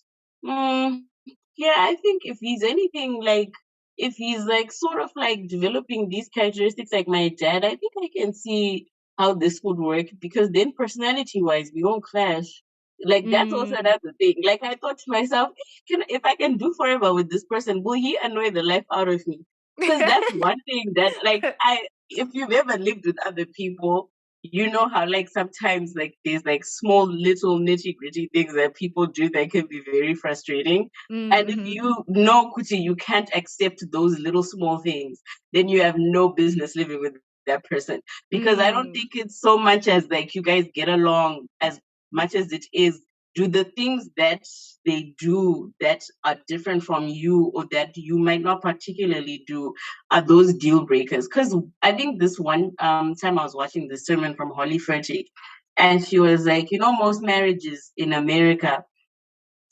Yeah, I think if he's anything like, if he's like sort of like developing these characteristics like my dad, I think I can see how this would work, because then personality wise we won't clash. Like that's also another thing. Like I thought to myself, if I can do forever with this person, will he annoy the life out of me? Because that's one thing that like if you've ever lived with other people, you know how like sometimes like there's like small little nitty gritty things that people do that can be very frustrating. And if you know, Kuti, you can't accept those little small things, then you have no business living with that person. Because I don't think it's so much as like you guys get along as much as it is, do the things that they do that are different from you or that you might not particularly do, are those deal breakers. Because I think this one time I was watching the sermon from Holly Furtick, and she was like, most marriages in America,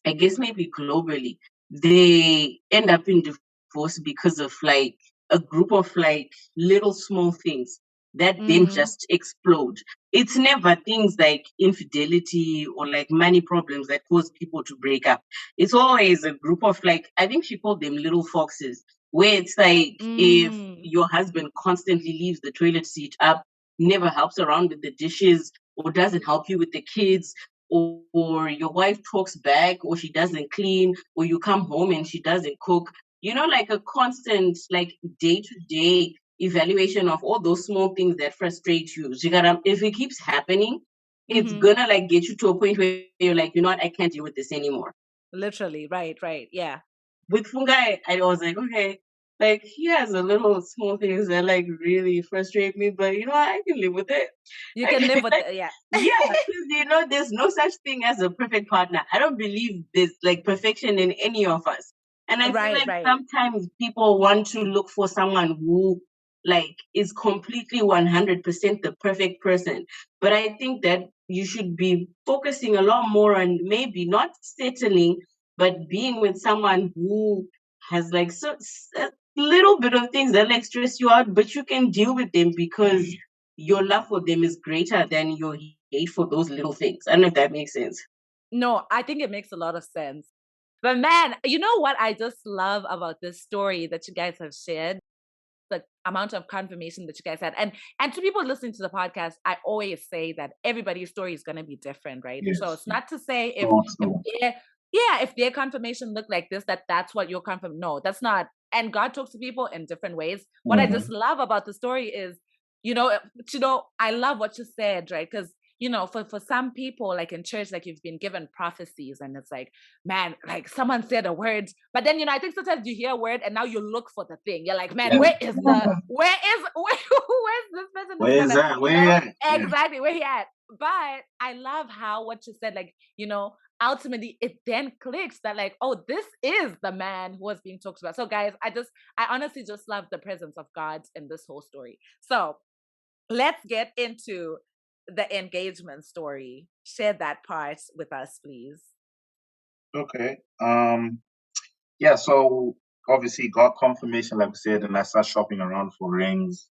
I guess maybe globally, they end up in divorce because of like a group of like little small things that then just explode. It's never things like infidelity or like money problems that cause people to break up. It's always a group of like, I think she called them little foxes, where it's like if your husband constantly leaves the toilet seat up, never helps around with the dishes, or doesn't help you with the kids, or your wife talks back, or she doesn't clean, or you come home and she doesn't cook, like a constant like day-to-day evaluation of all those small things that frustrate you. If it keeps happening, it's gonna like get you to a point where you're like, I can't deal with this anymore. Literally, right, yeah. With Fungai, I was like, okay, Like, he has a little small things that like really frustrate me, but I can live with it. You can live with Like, it, yeah. yeah, because there's no such thing as a perfect partner. I don't believe there's like perfection in any of us. And I feel like Right. sometimes people want to look for someone who like is completely 100% the perfect person. But I think that you should be focusing a lot more on maybe not settling, but being with someone who has like a little bit of things that like stress you out, but you can deal with them because your love for them is greater than your hate for those little things. I don't know if that makes sense. No, I think it makes a lot of sense. But man, you know what I just love about this story that you guys have shared? The amount of confirmation that you guys had. And to people listening to the podcast, I always say that everybody's story is gonna be different, right? Yes. So it's not to say if So, if their confirmation looked like this, that's what your confirm. No, that's not. And God talks to people in different ways. What I just love about the story is, I love what you said, right? Because for some people, like in church, like you've been given prophecies, and it's like, man, like someone said a word, but then I think sometimes you hear a word, and now you look for the thing. You're like, man, where's this person? where is that? Where? Exactly where he at? But I love how what you said, like ultimately it then clicks that like, oh, this is the man who was being talked about. So guys, I honestly just love the presence of God in this whole story. So let's get into the engagement story. Share that part with us, please. Okay. Yeah, so obviously got confirmation, like we said, and I started shopping around for rings.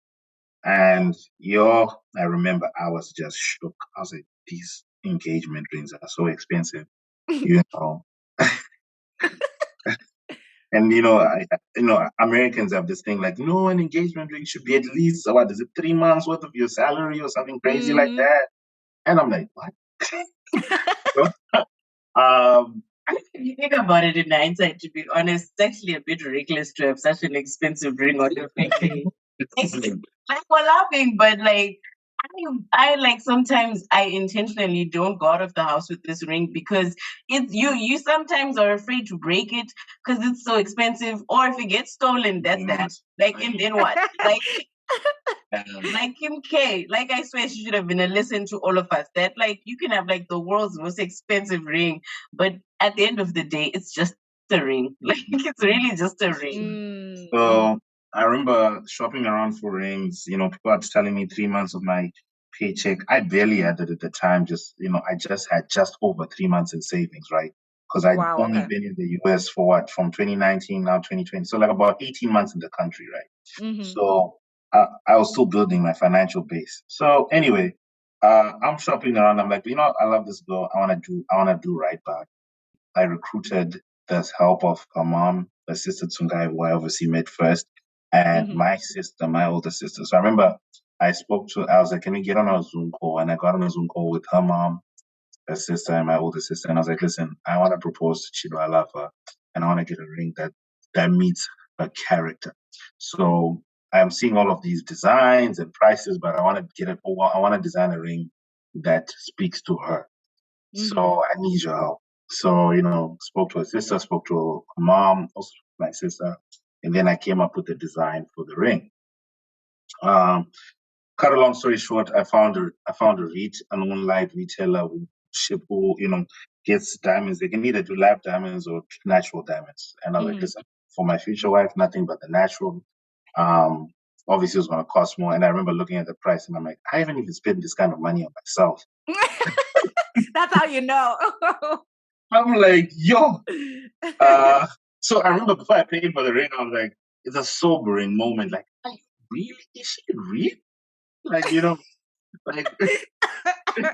And I remember I was just shook. I was like, these engagement rings are so expensive, you know. And Americans have this thing like, no, an engagement ring should be at least 3 months worth of your salary or something crazy like that. And I'm like, what? If you think about it in hindsight, to be honest, it's actually a bit reckless to have such an expensive ring on your finger. Like, we're laughing, but like, I like sometimes I intentionally don't go out of the house with this ring because it's you sometimes are afraid to break it because it's so expensive, or if it gets stolen, that's that. Like, and then what? Like Kim K, like I swear she should have been a lesson to all of us that like you can have like the world's most expensive ring, but at the end of the day, it's just a ring. Like, it's really just a ring. So I remember shopping around for rings. People are telling me 3 months of my paycheck. I barely had it at the time. I just had just over 3 months in savings, right? Because I'd only been in the US for from 2019 now 2020, so like about 18 months in the country, right? So I was still building my financial base. So anyway, I'm shopping around. I'm like, I love this girl. I want to do right back. I recruited the help of her mom, her sister Fungai, who I obviously met first, and my sister, my older sister. So I remember I was like, can we get on a Zoom call? And I got on a Zoom call with her mom, her sister, and my older sister. And I was like, listen, I want to propose to Chido. I love her. And I want to get a ring that meets her character. So I'm seeing all of these designs and prices, but I want to get it over. I want to design a ring that speaks to her. So I need your help. So, spoke to her sister, spoke to her mom, also my sister, and then I came up with the design for the ring. Cut a long story short, I found an online retailer who gets diamonds. They can either do lab diamonds or natural diamonds. And I was like, listen, for my future wife, nothing but the natural. Obviously, it was going to cost more. And I remember looking at the price, and I'm like, I haven't even spent this kind of money on myself. That's how you know. I'm like, yo. So I remember before I paid for the ring, I was like, it's a sobering moment. Like, really? Is she real? Like, like. You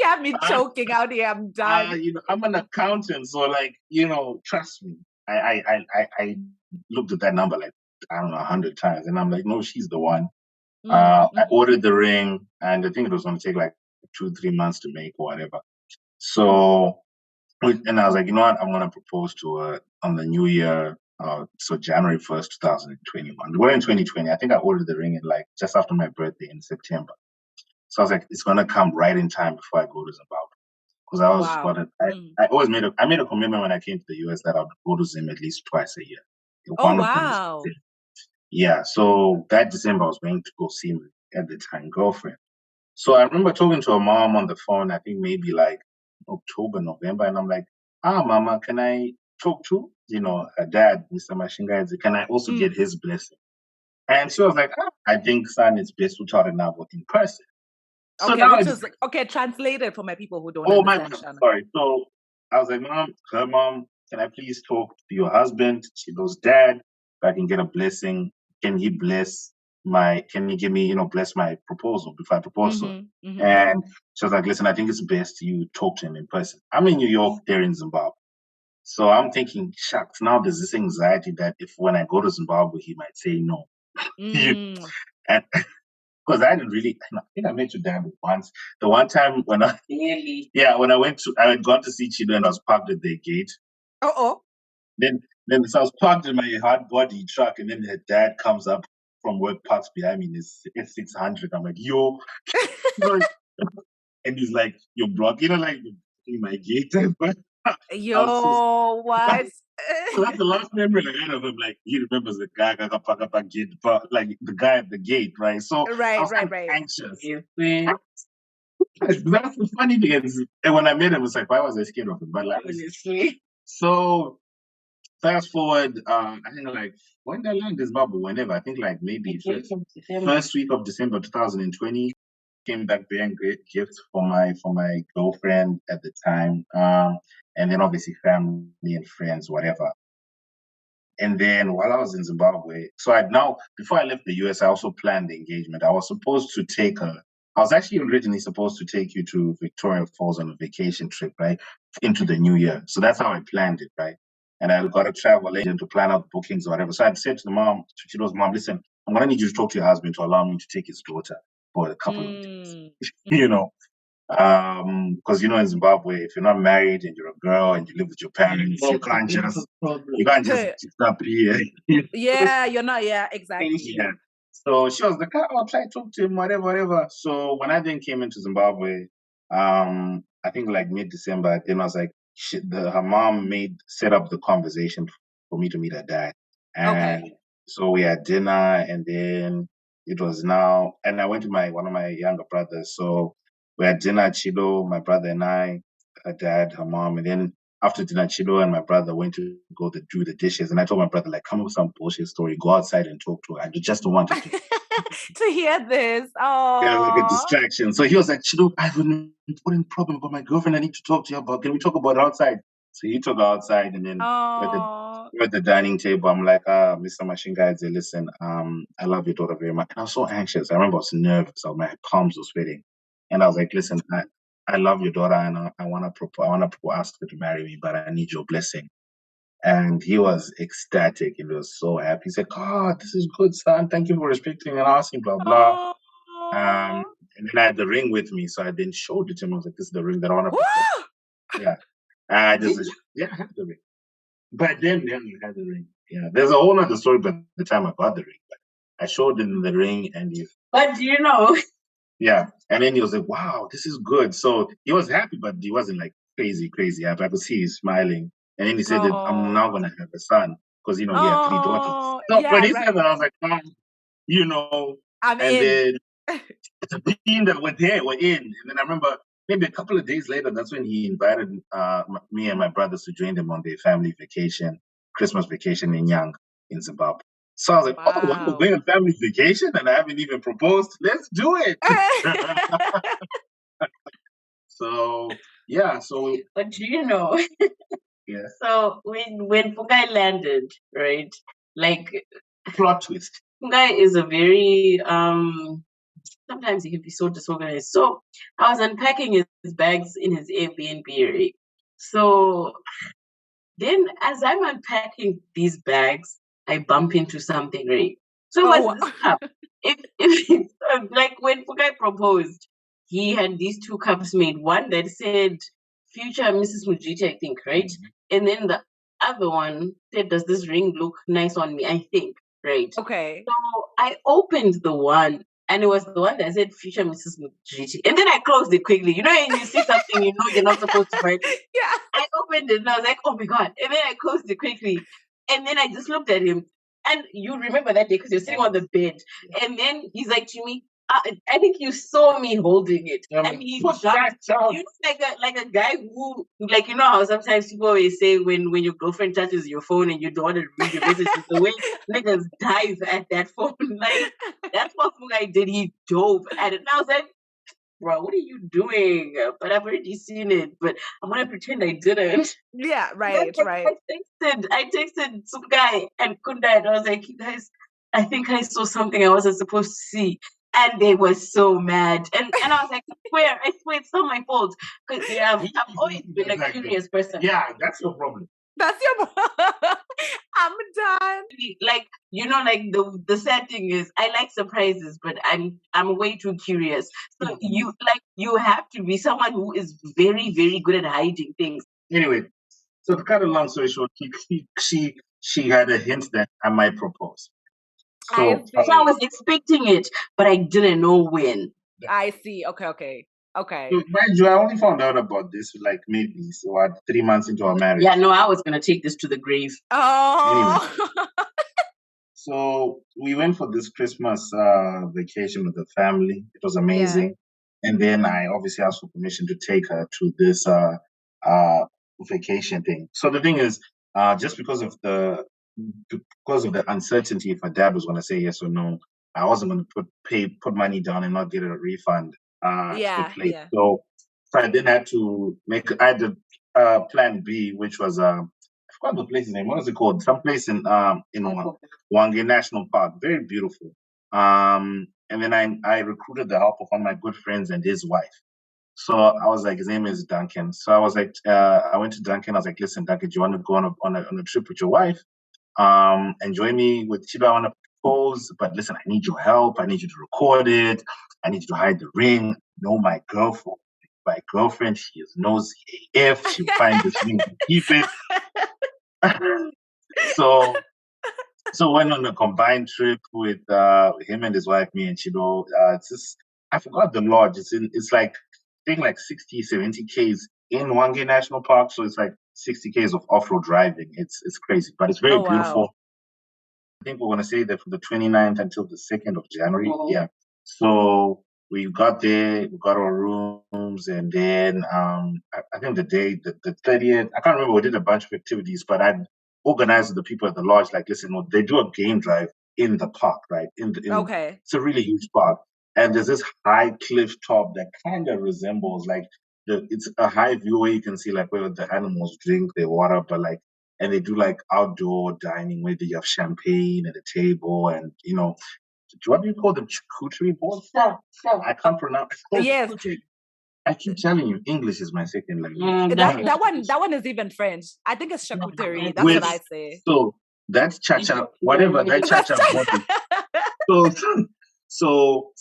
have me choking out here. I'm done. I'm an accountant, so like, trust me. I looked at that number like, I don't know, 100 times, and I'm like, no, she's the one. I ordered the ring, and I think it was going to take like 2-3 months to make or whatever. So, and I was like, you know what? I'm going to propose to her on the new year. So January 1st, 2021. We're in 2020. I think I ordered the ring in like just after my birthday in September. So I was like, it's going to come right in time before I go to Zimbabwe. Because I was I always made a commitment when I came to the US that I would go to Zim at least twice a year. Oh, wow. Yeah, so that December I was going to go see my, at the time, girlfriend. So I remember talking to her mom on the phone, I think maybe like October, November, and I'm like, Mama, can I talk to, her dad, Mr. Mashinga? Can I also get his blessing? And she was like, I think, son, it's best to talk now in person. So okay, which is translated for my people who don't understand. Oh, sorry. So I was like, Mom, her mom, can I please talk to your husband? She goes, Dad, if I can get a blessing, can he bless can you give me, bless my proposal before I propose to her? And she was like, listen, I think it's best you talk to him in person. I'm in New York, they're in Zimbabwe. So I'm thinking, shucks, now there's this anxiety that if when I go to Zimbabwe, he might say no. And because I didn't really, I think I met your dad once. The one time when I had gone to see Chido and I was parked at their gate. Then so I was parked in my hard body truck, and then her dad comes up from work, parks behind me in his F600. I'm like, yo. And he's like, you're blocking, like, in my gate. Yo, what? So that's the last memory I had of him. Like, he remembers the guy got pack up and gate, but like the guy at the gate, right? So I was anxious. That's the funny thing is, and when I met him, it's like, why was I scared of him? But like, so fast forward, I think like when did I learn this bubble? Whenever I think like maybe first week of December 2020, came back bearing great gifts for my girlfriend at the time, and then obviously family and friends, whatever. And then while I was in Zimbabwe, so before I left the US, I also planned the engagement. I was supposed to take her. I was actually originally supposed to take you to Victoria Falls on a vacation trip, right, into the new year. So that's how I planned it, right? And I got a travel agent to plan out bookings or whatever. So I'd said to the mom, to Chido's mom, listen, I'm going to need you to talk to your husband to allow me to take his daughter for a couple of days, because in Zimbabwe, if you're not married and you're a girl and you live with your parents, you can't just disappear. Yeah, you're not. Yeah, exactly. Yeah. So she was like, I'll try to talk to him, whatever. So when I then came into Zimbabwe, I think like mid-December, then I was like, her mom set up the conversation for me to meet her dad. And so we had dinner, and then it was now, and I went to one of my younger brothers. So we had dinner, Chido, my brother and I, her dad, her mom, and then after dinner, Chido and my brother went to go to do the dishes. And I told my brother, like, come up with some bullshit story, go outside and talk to her. I just don't want to to hear this. Oh, yeah, like a distraction. So he was like, Chido, I have an important problem about my girlfriend. I need to talk to you about. Can we talk about it outside? So he took her outside, and then we're at the dining table. I'm like, Mr. Mashinga, listen, I love your daughter very much. And I was so anxious. I remember I was nervous. My palms were sweating. And I was like, listen, I love your daughter, and I want to ask her to marry me, but I need your blessing. And he was ecstatic. He was so happy. He said, God, this is good, son. Thank you for respecting and asking, blah, blah. And then I had the ring with me. So I then showed it to him. I was like, this is the ring that I want to put. Yeah. I have the ring. But then I had the ring. Yeah. There's a whole other story by the time I got the ring. But I showed him the ring, and But do you know? Yeah. And then he was like, wow, this is good. So he was happy, but he wasn't like crazy happy. I could see he's smiling. And then he said that I'm now going to have a son because, he had 3 daughters. So when he said that, I was like, I'm and in. Then the team that were there were in. And then I remember maybe a couple of days later, that's when he invited me and my brothers to join them on their family vacation, Christmas vacation in Young in Zimbabwe. So I was like, wow, we're going on family vacation and I haven't even proposed. Let's do it. So, yeah. So, but do you know? Yeah. So when Fungai landed, right? Like plot twist. Fungai is a very sometimes he can be so disorganized. So I was unpacking his bags in his Airbnb, right? So then as I'm unpacking these bags, I bump into something, right? So what's this cup? If like when Fungai proposed, he had these 2 cups made. One that said future Mrs. Mudzviti, I think, right? And then the other one said, does this ring look nice on me? I think, right? Okay. So I opened the one, and it was the one that said future Mrs. Mudzviti. And then I closed it quickly. You know, when you see something you know you're not supposed to write. Yeah. I opened it and I was like, oh my God. And then I closed it quickly. And then I just looked at him. And you remember that day because you're sitting on the bed. And then he's like to me, I think you saw me holding it. And he jumped. You know, like a guy who, like, you know how sometimes people always say when your girlfriend touches your phone and you don't want to read your messages, the way niggas dive at that phone. Like, that's what Fungai did. He dove at it. And I was like, bro, what are you doing? But I've already seen it, but I'm gonna pretend I didn't. Yeah, right, right. I texted some guy and Kunda, and I was like, you guys, I think I saw something I wasn't supposed to see. And they were so mad. And I was like, I swear it's not my fault. Because I've always been a curious person. Yeah, that's your problem. That's your problem. I'm done. Like, you know, like the sad thing is I like surprises, but I'm way too curious. So you have to be someone who is very, very good at hiding things. Anyway, so to cut a long story short, she had a hint that I might propose. So I was expecting it, but I didn't know when. I see. Okay. Mind you, I only found out about this like maybe 3 months into our marriage. Yeah, no, I was gonna take this to the grave. Oh. Anyway, so we went for this Christmas vacation with the family. It was amazing. Yeah. And then I obviously asked for permission to take her to this vacation thing. So the thing is, just because of the uncertainty if my dad was going to say yes or no, I wasn't going to put money down and not get a refund. So I then had to I had a plan B, which was I forgot the place's name. What was it called? Some place in Wange National Park. Very beautiful. And then I recruited the help of one of my good friends and his wife. So I was like, his name is Duncan. So I was like, I went to Duncan. I was like, listen, Duncan, do you want to go on a trip with your wife? And join me with Chido. I want to propose, but listen, I need your help. I need you to record it. I need you to hide the ring. No, my girlfriend, she is nosy AF. She'll find this ring and keep it. So went on a combined trip with him and his wife, me and Chido. It's just, I forgot the lodge. It's like, I think like 60, 70 Ks in Wange National Park. So it's like 60 Ks of off-road driving. It's crazy, but it's very beautiful. Wow. I think we're going to stay there from the 29th until the 2nd of January. Oh. Yeah. So we got there, we got our rooms, and then I think the day, the 30th, I can't remember, we did a bunch of activities, but I organized with the people at the lodge, like, listen, they do a game drive in the park, right? Okay. It's a really huge park. And there's this high cliff top that kind of resembles like it's a high view where you can see like where the animals drink their water, but like, and they do like outdoor dining where you have champagne at the table and, you know, what do you call them? Charcuterie boards? Sure. I can't pronounce. Yes. I keep telling you, English is my second language. That one is even French. I think it's charcuterie. That's what I say. So that's cha-cha, whatever, that cha-cha body. So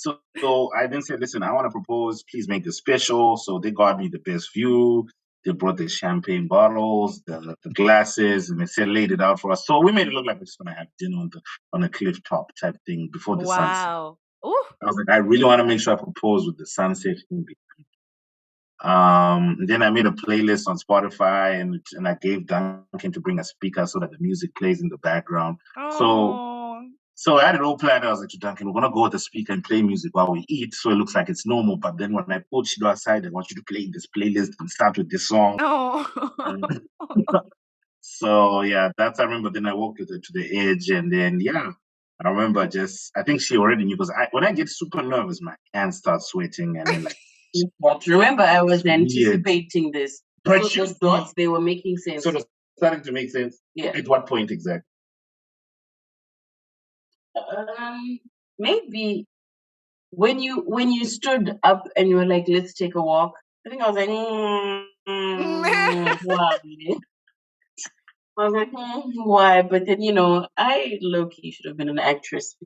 I then said, listen, I want to propose, please make this special. So they got me the best view. They brought the champagne bottles, the glasses, and they laid it out for us. So we made it look like we're just going to have dinner on a cliff top type thing before the sunset. Wow. I was like, I really want to make sure I propose with the sunset in between. Then I made a playlist on Spotify and I gave Duncan to bring a speaker so that the music plays in the background. Oh. So I had it all planned. I was like to Duncan, we're going to go with the speaker and play music while we eat. So it looks like it's normal. But then when I pulled Chido aside, I want you to play this playlist and start with this song. Oh. So yeah, I remember then I walked with her to the edge. And then, yeah, I remember I think she already knew because when I get super nervous, my hands start sweating. And then like. Remember, I was anticipating this. But so those dots, they were making sense. So it was starting to make sense? Yeah. At what point exactly? Maybe when you stood up and you were like, let's take a walk. I think I was like, why? I was like, why? But then, you know, I low-key should have been an actress.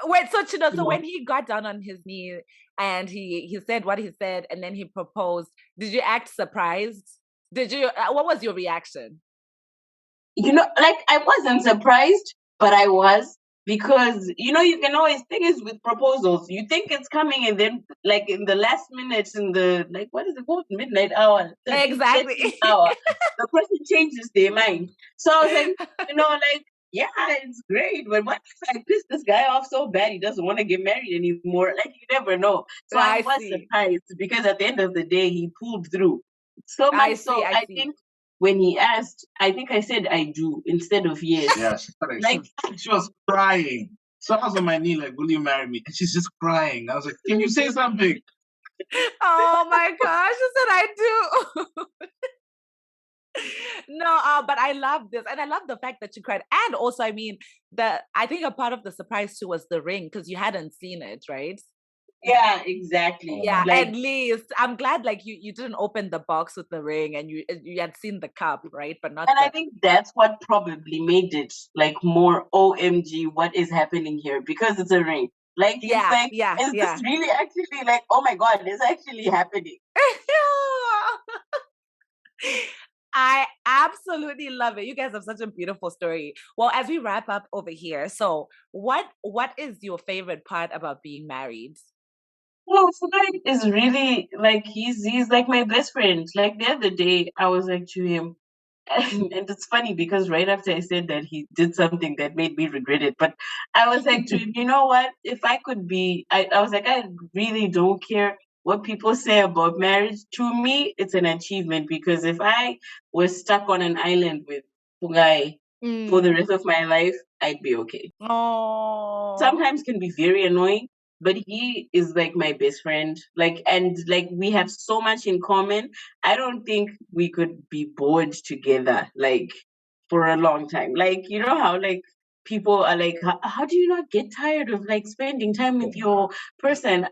Wait, so Chido, so when he got down on his knee and he said what he said and then he proposed, did you act surprised? What was your reaction? You know, like I wasn't surprised, but I was. Because, you know, you can always think it's with proposals. You think it's coming and then, like, in the last minutes, in the, like, what is it called? Midnight hour. Exactly. Hour, the person changes their mind. So I was like, you know, like, Yeah, it's great. But what if I piss this guy off so bad he doesn't want to get married anymore? Like, you never know. So I I was see. surprised because at the end of the day, he pulled through. So much so, I I see. think when he asked, I think I said I do instead of yes. Yeah, she was crying. So I was on my knee like, will you marry me? And she's just crying. I was like, can you say something? Oh my gosh, she said I do. No, but I love this, and I love the fact that you cried. And also, I mean, I think a part of the surprise too was the ring because you hadn't seen it, right? Yeah, exactly. Yeah, Like, at least I'm glad like you didn't open the box with the ring and you had seen the cup, right? But not and I think that's what probably made it like more OMG, what is happening here? Because it's a ring. Like, it's like, is this really actually like, oh my God, it's actually happening? I absolutely love it. You guys have such a beautiful story. Well, as we wrap up over here, so what is your favorite part about being married? Well, Fungai is really like he's like my best friend. Like the other day, I was like to him, and it's funny because right after I said that, he did something that made me regret it. But I was like to him, you know what? If I could be, I was like, I really don't care what people say about marriage. To me, it's an achievement because if I was stuck on an island with Fungai for the rest of my life, I'd be okay. Oh, Sometimes can be very annoying, but he is like my best friend. Like, and like we have so much in common. I don't think we could be bored together like for a long time. Like, you know how like people are like, how do you not get tired of like spending time with your person?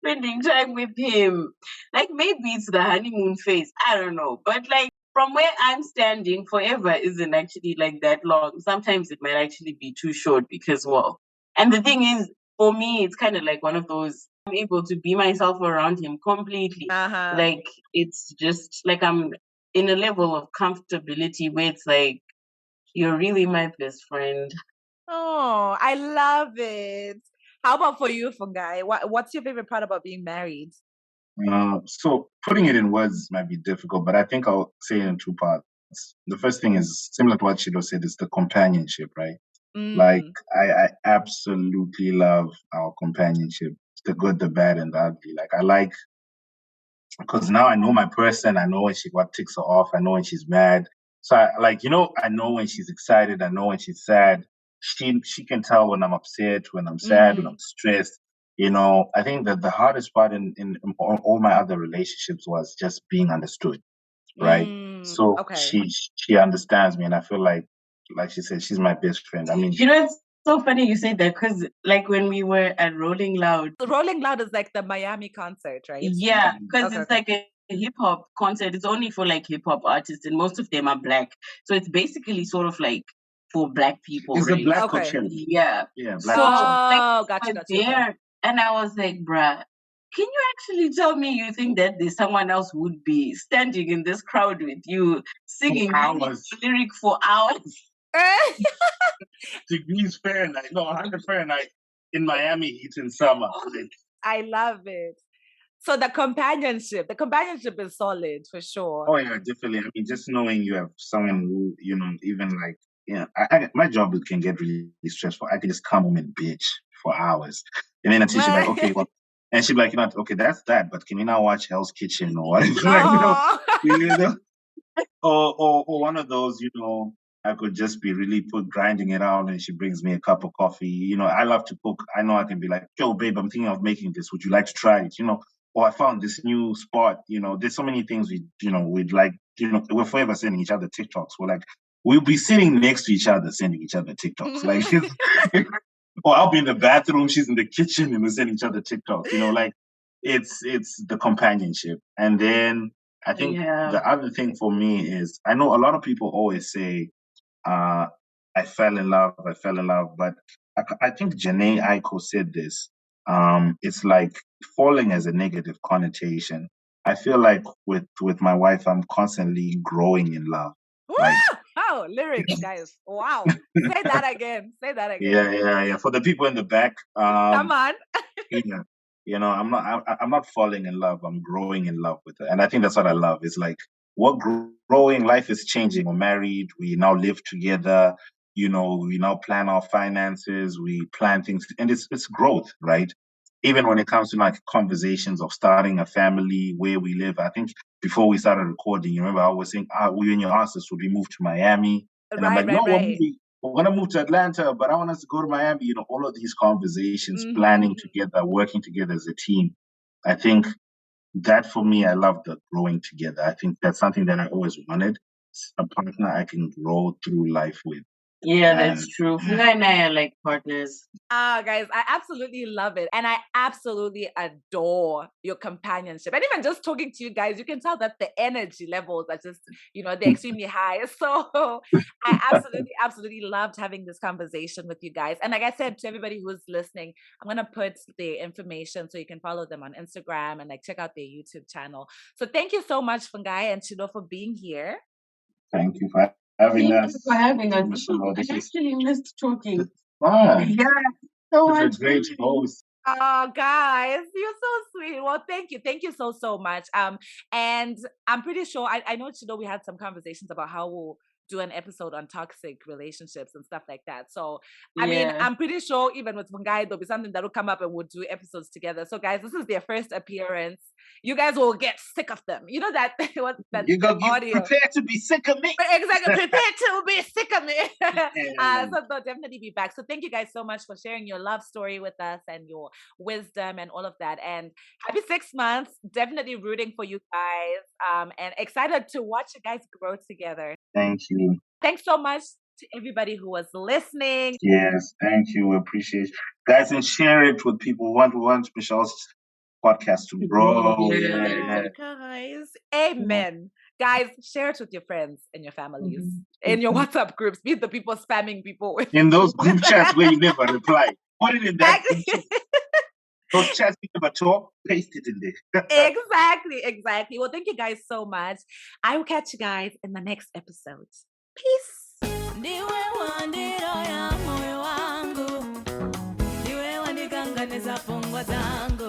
Spending time with him. Like maybe it's the honeymoon phase. I don't know. But like from where I'm standing, forever isn't actually like that long. Sometimes it might actually be too short because, well, and the thing is, for me, it's kind of like one of those, I'm able to be myself around him completely. Like it's just like I'm in a level of comfortability where it's like, you're really my best friend. Oh, I love it. How about for you, Fungai? What's your favorite part about being married? So putting it in words might be difficult, but I think I'll say it in two parts. The first thing is similar to what Chido said, is the companionship, right? Like I absolutely love our companionship, the good, the bad, and the ugly. Like I like because now I know my person. I know when what ticks her off. I know when she's mad. So I know when she's excited. I know when she's sad. She can tell when I'm upset, when I'm sad, when I'm stressed. I think that the hardest part in all my other relationships was just being understood, right? So she understands me, and I feel like she said, she's my best friend. I mean, it's so funny you say that because like when we were at Rolling Loud. Rolling Loud is like the Miami concert, right? Yeah, because it's like a hip hop concert. It's only for like hip hop artists, and most of them are black. So it's basically sort of like for black people. It's right? the black Coachella. Yeah. Black Coachella. Gotcha. There, and I was like, bruh, can you actually tell me you think that there's someone else would be standing in this crowd with you singing lyric for hours? Degrees Fahrenheit, no, 100 Fahrenheit in Miami heat in summer. I love it. So the companionship is solid for sure. Oh yeah, definitely. I mean, just knowing you have someone who, even like, my job can get really stressful. I can just come home and bitch for hours. And then until she's like, okay, well, and she'd be like, okay, that's that, but can we now watch Hell's Kitchen or whatever? Or one of those, I could just be really grinding it out and she brings me a cup of coffee. I love to cook. I know I can be like, yo, babe, I'm thinking of making this. Would you like to try it? Or I found this new spot. There's so many things we'd like, we're forever sending each other TikToks. We're like, we'll be sitting next to each other, sending each other TikToks. Like, or I'll be in the bathroom, she's in the kitchen, and we're sending each other TikToks. Like it's the companionship. And then I think the other thing for me is, I know a lot of people always say, I fell in love, but I think Janae Aiko said this. It's like falling as a negative connotation. I feel like with my wife, I'm constantly growing in love. Like, oh, lyrics, guys! Wow, say that again. Say that again. Yeah. For the people in the back, come on. I'm not falling in love. I'm growing in love with her, and I think that's what I love. It's like we're growing, life is changing. We're married, we now live together, we now plan our finances, we plan things, and it's growth, right? Even when it comes to like conversations of starting a family, where we live. I think before we started recording, you remember I was saying, we and your answers, would we move to Miami? And I'm like, no, we're going to move to Atlanta, but I want us to go to Miami. All of these conversations, planning together, working together as a team. I think that for me, I love the growing together. I think that's something that I always wanted, a partner I can grow through life with. Yeah, that's true. Fungai and I are like partners. Guys, I absolutely love it. And I absolutely adore your companionship. And even just talking to you guys, you can tell that the energy levels are just, they're extremely high. So I absolutely loved having this conversation with you guys. And like I said to everybody who's listening, I'm going to put the information so you can follow them on Instagram and like check out their YouTube channel. So thank you so much, Fungai and Chido, for being here. Thank you for having us. I actually missed talking. Fun. Yeah, so much. Great host. Oh, guys, you're so sweet. Well, thank you. Thank you so much. And I'm pretty sure, I know, Chido, we had some conversations about how we'll do an episode on toxic relationships and stuff like that. So, I mean, I'm pretty sure even with Fungai, there'll be something that will come up and we'll do episodes together. So, guys, this is their first appearance. You guys will get sick of them. You know that audio. Prepare to be sick of me. Exactly. Prepare to be sick of me. So they'll definitely be back. So thank you guys so much for sharing your love story with us and your wisdom and all of that. And happy 6 months. Definitely rooting for you guys. And excited to watch you guys grow together. Thank you. Thanks so much to everybody who was listening. Yes, thank you. Appreciate it. Guys, and share it with people. We want Michelle's podcast to grow. Guys, amen. Guys, share it with your friends and your families, in your WhatsApp groups. Be the people spamming people with. In those group chats where you never reply. Put it in that group chat. Those chats you never talk, paste it in there. Exactly. Well, thank you guys so much. I will catch you guys in the next episode. Peace. Ndiwe wandiro ya moyo wangu, ndiwe wandikanganiza fungwa zangu.